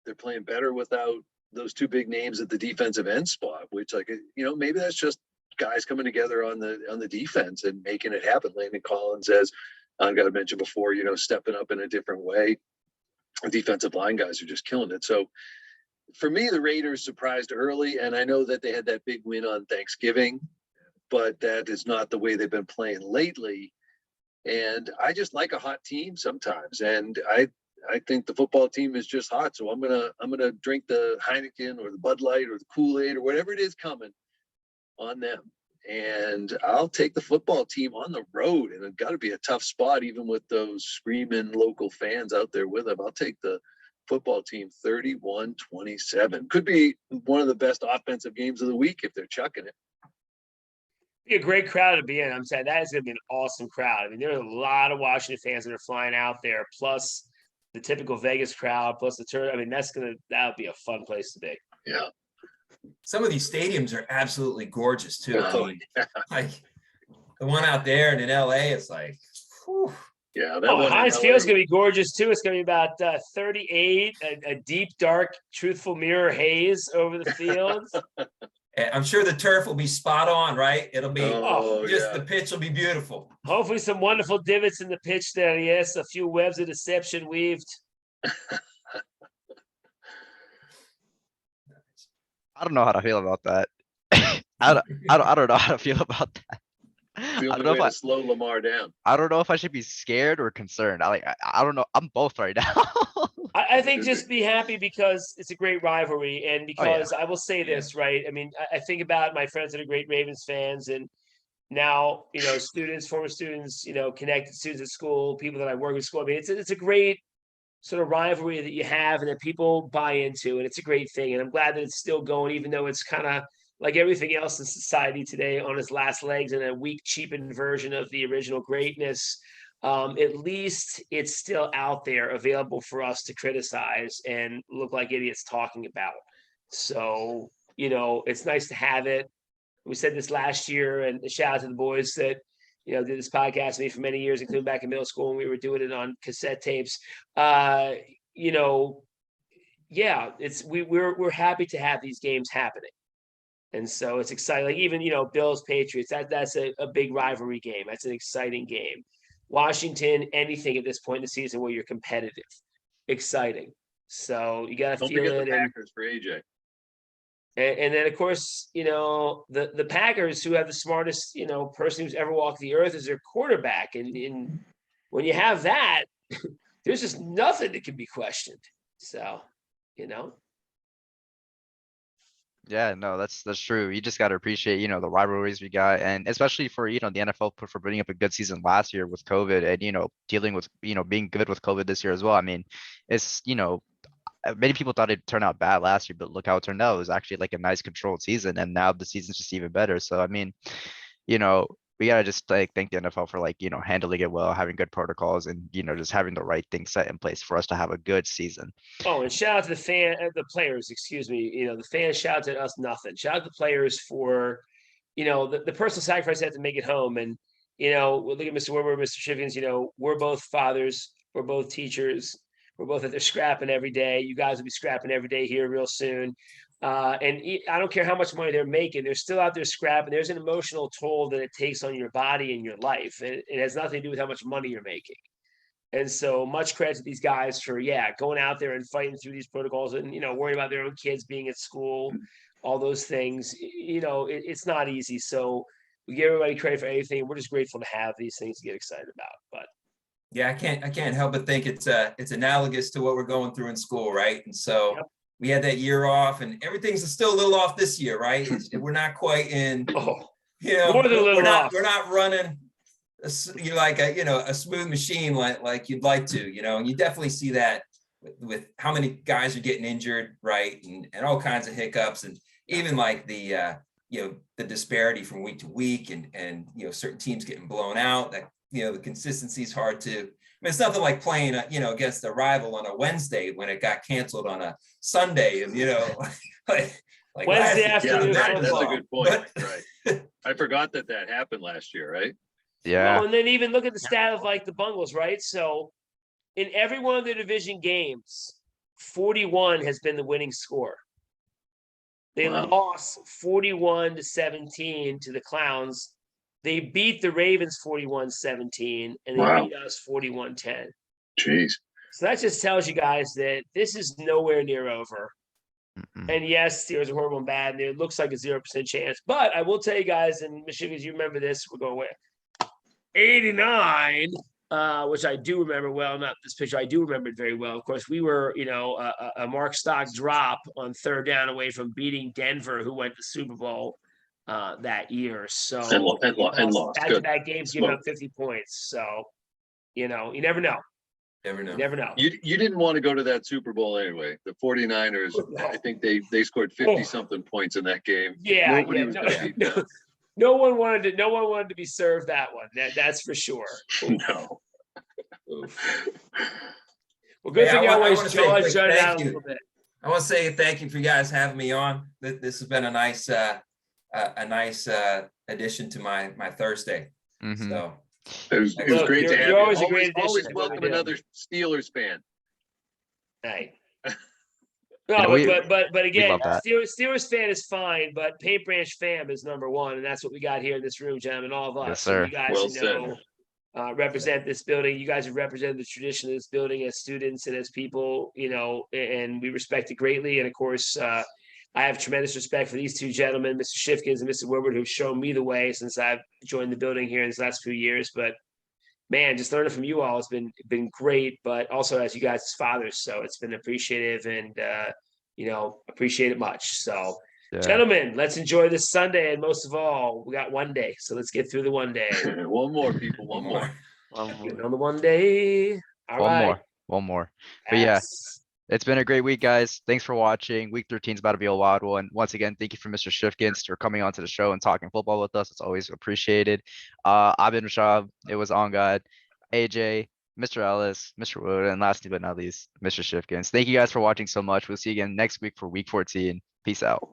they're playing better without those 2 big names at the defensive end spot, which maybe that's just guys coming together on the defense and making it happen. Landon Collins, as I got to mention before, stepping up in a different way. The defensive line guys are just killing it. So for me, the Raiders surprised early, and I know that they had that big win on Thanksgiving, but that is not the way they've been playing lately. And I just like a hot team sometimes. And I think the football team is just hot. So I'm gonna drink the Heineken or the Bud Light or the Kool-Aid or whatever it is coming on them. And I'll take the football team on the road. And it's got to be a tough spot, even with those screaming local fans out there with them. I'll take the football team 31-27. Could be one of the best offensive games of the week if they're chucking it. Be a great crowd to be in. I'm saying that is going to be an awesome crowd. I mean, there's a lot of Washington fans that are flying out there, plus the typical Vegas crowd, plus the tour. I mean, that would be a fun place to be. Yeah. Some of these stadiums are absolutely gorgeous too. Oh, yeah. Like the one out there and in LA, it's like, whew, Yeah, that Oh, one in Heinz Field's LA. gonna be gorgeous too. It's gonna be about 38, a deep, dark, truthful mirror haze over the fields. And I'm sure the turf will be spot on, right? It'll be Oh, just yeah. the pitch will be beautiful. Hopefully, some wonderful divots in the pitch there. Yes, a few webs of deception weaved. I don't know how to feel about that. I don't know how to feel about that. It's the I don't only know way if to slow Lamar down. I don't know if I should be scared or concerned. I don't know. I'm both right now. I think Should just be happy because it's a great rivalry, and Oh, yeah. because I will say Yeah. this, right? I mean, I think about my friends that are great Ravens fans, and now students, former students, connected students at school, people that I work with at school. I mean, it's a great sort of rivalry that you have and that people buy into, and it's a great thing. And I'm glad that it's still going, even though it's kind of like everything else in society today on its last legs and a weak, cheapened version of the original greatness. At least it's still out there available for us to criticize and look like idiots talking about. So, it's nice to have it. We said this last year, and a shout out to the boys that did this podcast with me for many years, including back in middle school when we were doing it on cassette tapes. Yeah, we're happy to have these games happening. And so it's exciting. Like even, Bills Patriots, that's a big rivalry game. That's an exciting game. Washington, anything at this point in the season where you're competitive, exciting. So you got to Don't feel forget it. the Packers for AJ. And then of course, the Packers, who have the smartest, person who's ever walked the earth as their quarterback. And when you have that, there's just nothing that can be questioned. So, Yeah, no, that's true. You just got to appreciate, the rivalries we got, and especially for, the NFL for putting up a good season last year with COVID, and dealing with, being good with COVID this year as well. I mean, it's many people thought it'd turn out bad last year, but look how it turned out. It was actually like a nice controlled season, and now the season's just even better. So I mean, we gotta just like thank the NFL for like handling it well, having good protocols, and just having the right things set in place for us to have a good season. Oh, and shout out to the players, excuse me. The fans shout at us nothing. Shout out to the players for, the personal sacrifice they had to make it home. And, look at Mr. Woodward, Mr. Shivkins, we're both fathers, we're both teachers, we're both out there scrapping every day. You guys will be scrapping every day here real soon. And I don't care how much money they're making, they're still out there scrapping. There's an emotional toll that it takes on your body and your life. And it has nothing to do with how much money you're making. And so much credit to these guys for, going out there and fighting through these protocols and, worrying about their own kids being at school, all those things. It's not easy. So we give everybody credit for anything. We're just grateful to have these things to get excited about. But yeah, I can't help but think it's analogous to what we're going through in school, right? And so we had that year off, and everything's still a little off this year, right? We're not quite in, more than a little off. We're not running like a smooth machine like you'd like to, and you definitely see that with how many guys are getting injured, right? And all kinds of hiccups, and even like the disparity from week to week, and certain teams getting blown out. That the consistency is hard to. I mean, it's nothing like playing against a rival on a Wednesday when it got canceled on a Sunday, and like Wednesday afternoon that's a football. good point. Right. I forgot that happened last year, right? Yeah. Well, and then even look at the stat of like the Bungles, right? So in every one of their division games, 41 has been the winning score. They lost 41-17 to the Clowns. They beat the Ravens 41-17, and they beat us 41-10. Jeez. So that just tells you guys that this is nowhere near over. And yes, Steelers are horrible and bad, and it looks like a 0% chance. But I will tell you guys, and Michigan, you remember this, we're going away. 89, which I do remember well. Not this picture, I do remember it very well. Of course, we were, a Mark Stock drop on third down away from beating Denver, who went to Super Bowl that year. So and lost. Back-to-back games, giving up 50 points. So, you never know. Never know. You didn't want to go to that Super Bowl anyway. The 49ers, I think they scored 50 something points in that game. Yeah, Nobody was gonna beat them. No one wanted to be served that one. That's for sure. No. Oof. Well, good thing I always shut it out a little bit. I want to say thank you for you guys having me on. This has been a nice addition to my Thursday. Mm-hmm. So It was Look, great to you're- have you're you. always a great addition Always to what we welcome do. another Steelers fan. Hey. You No, know, we- but again, love that. Steelers fan is fine, but Paint Branch fam is number one, and that's what we got here in this room, gentlemen. All of us. Yes, So sir. you guys Well who said. know, represent this building. You guys have represented the tradition of this building as students and as people, and we respect it greatly. And of course, I have tremendous respect for these two gentlemen, Mr. Shifkins and Mr. Woodward, who've shown me the way since I've joined the building here in these last few years. But man, just learning from you all has been great, but also as you guys as fathers. So it's been appreciative and appreciate it much. So Yeah. gentlemen, let's enjoy this Sunday. And most of all, we got one day. So let's get through the one day. One more, people. One more. Getting on the one day. All One right. more. One more. But yeah, Yes. it's been a great week, guys. Thanks for watching. Week 13 is about to be a wild one. Once again, thank you for Mr. Shifkins for coming onto the show and talking football with us. It's always appreciated. I've been Rashad. It was On God, AJ, Mr. Ellis, Mr. Wood, and lastly but not least, Mr. Shifkins. Thank you guys for watching so much. We'll see you again next week for week 14. Peace out.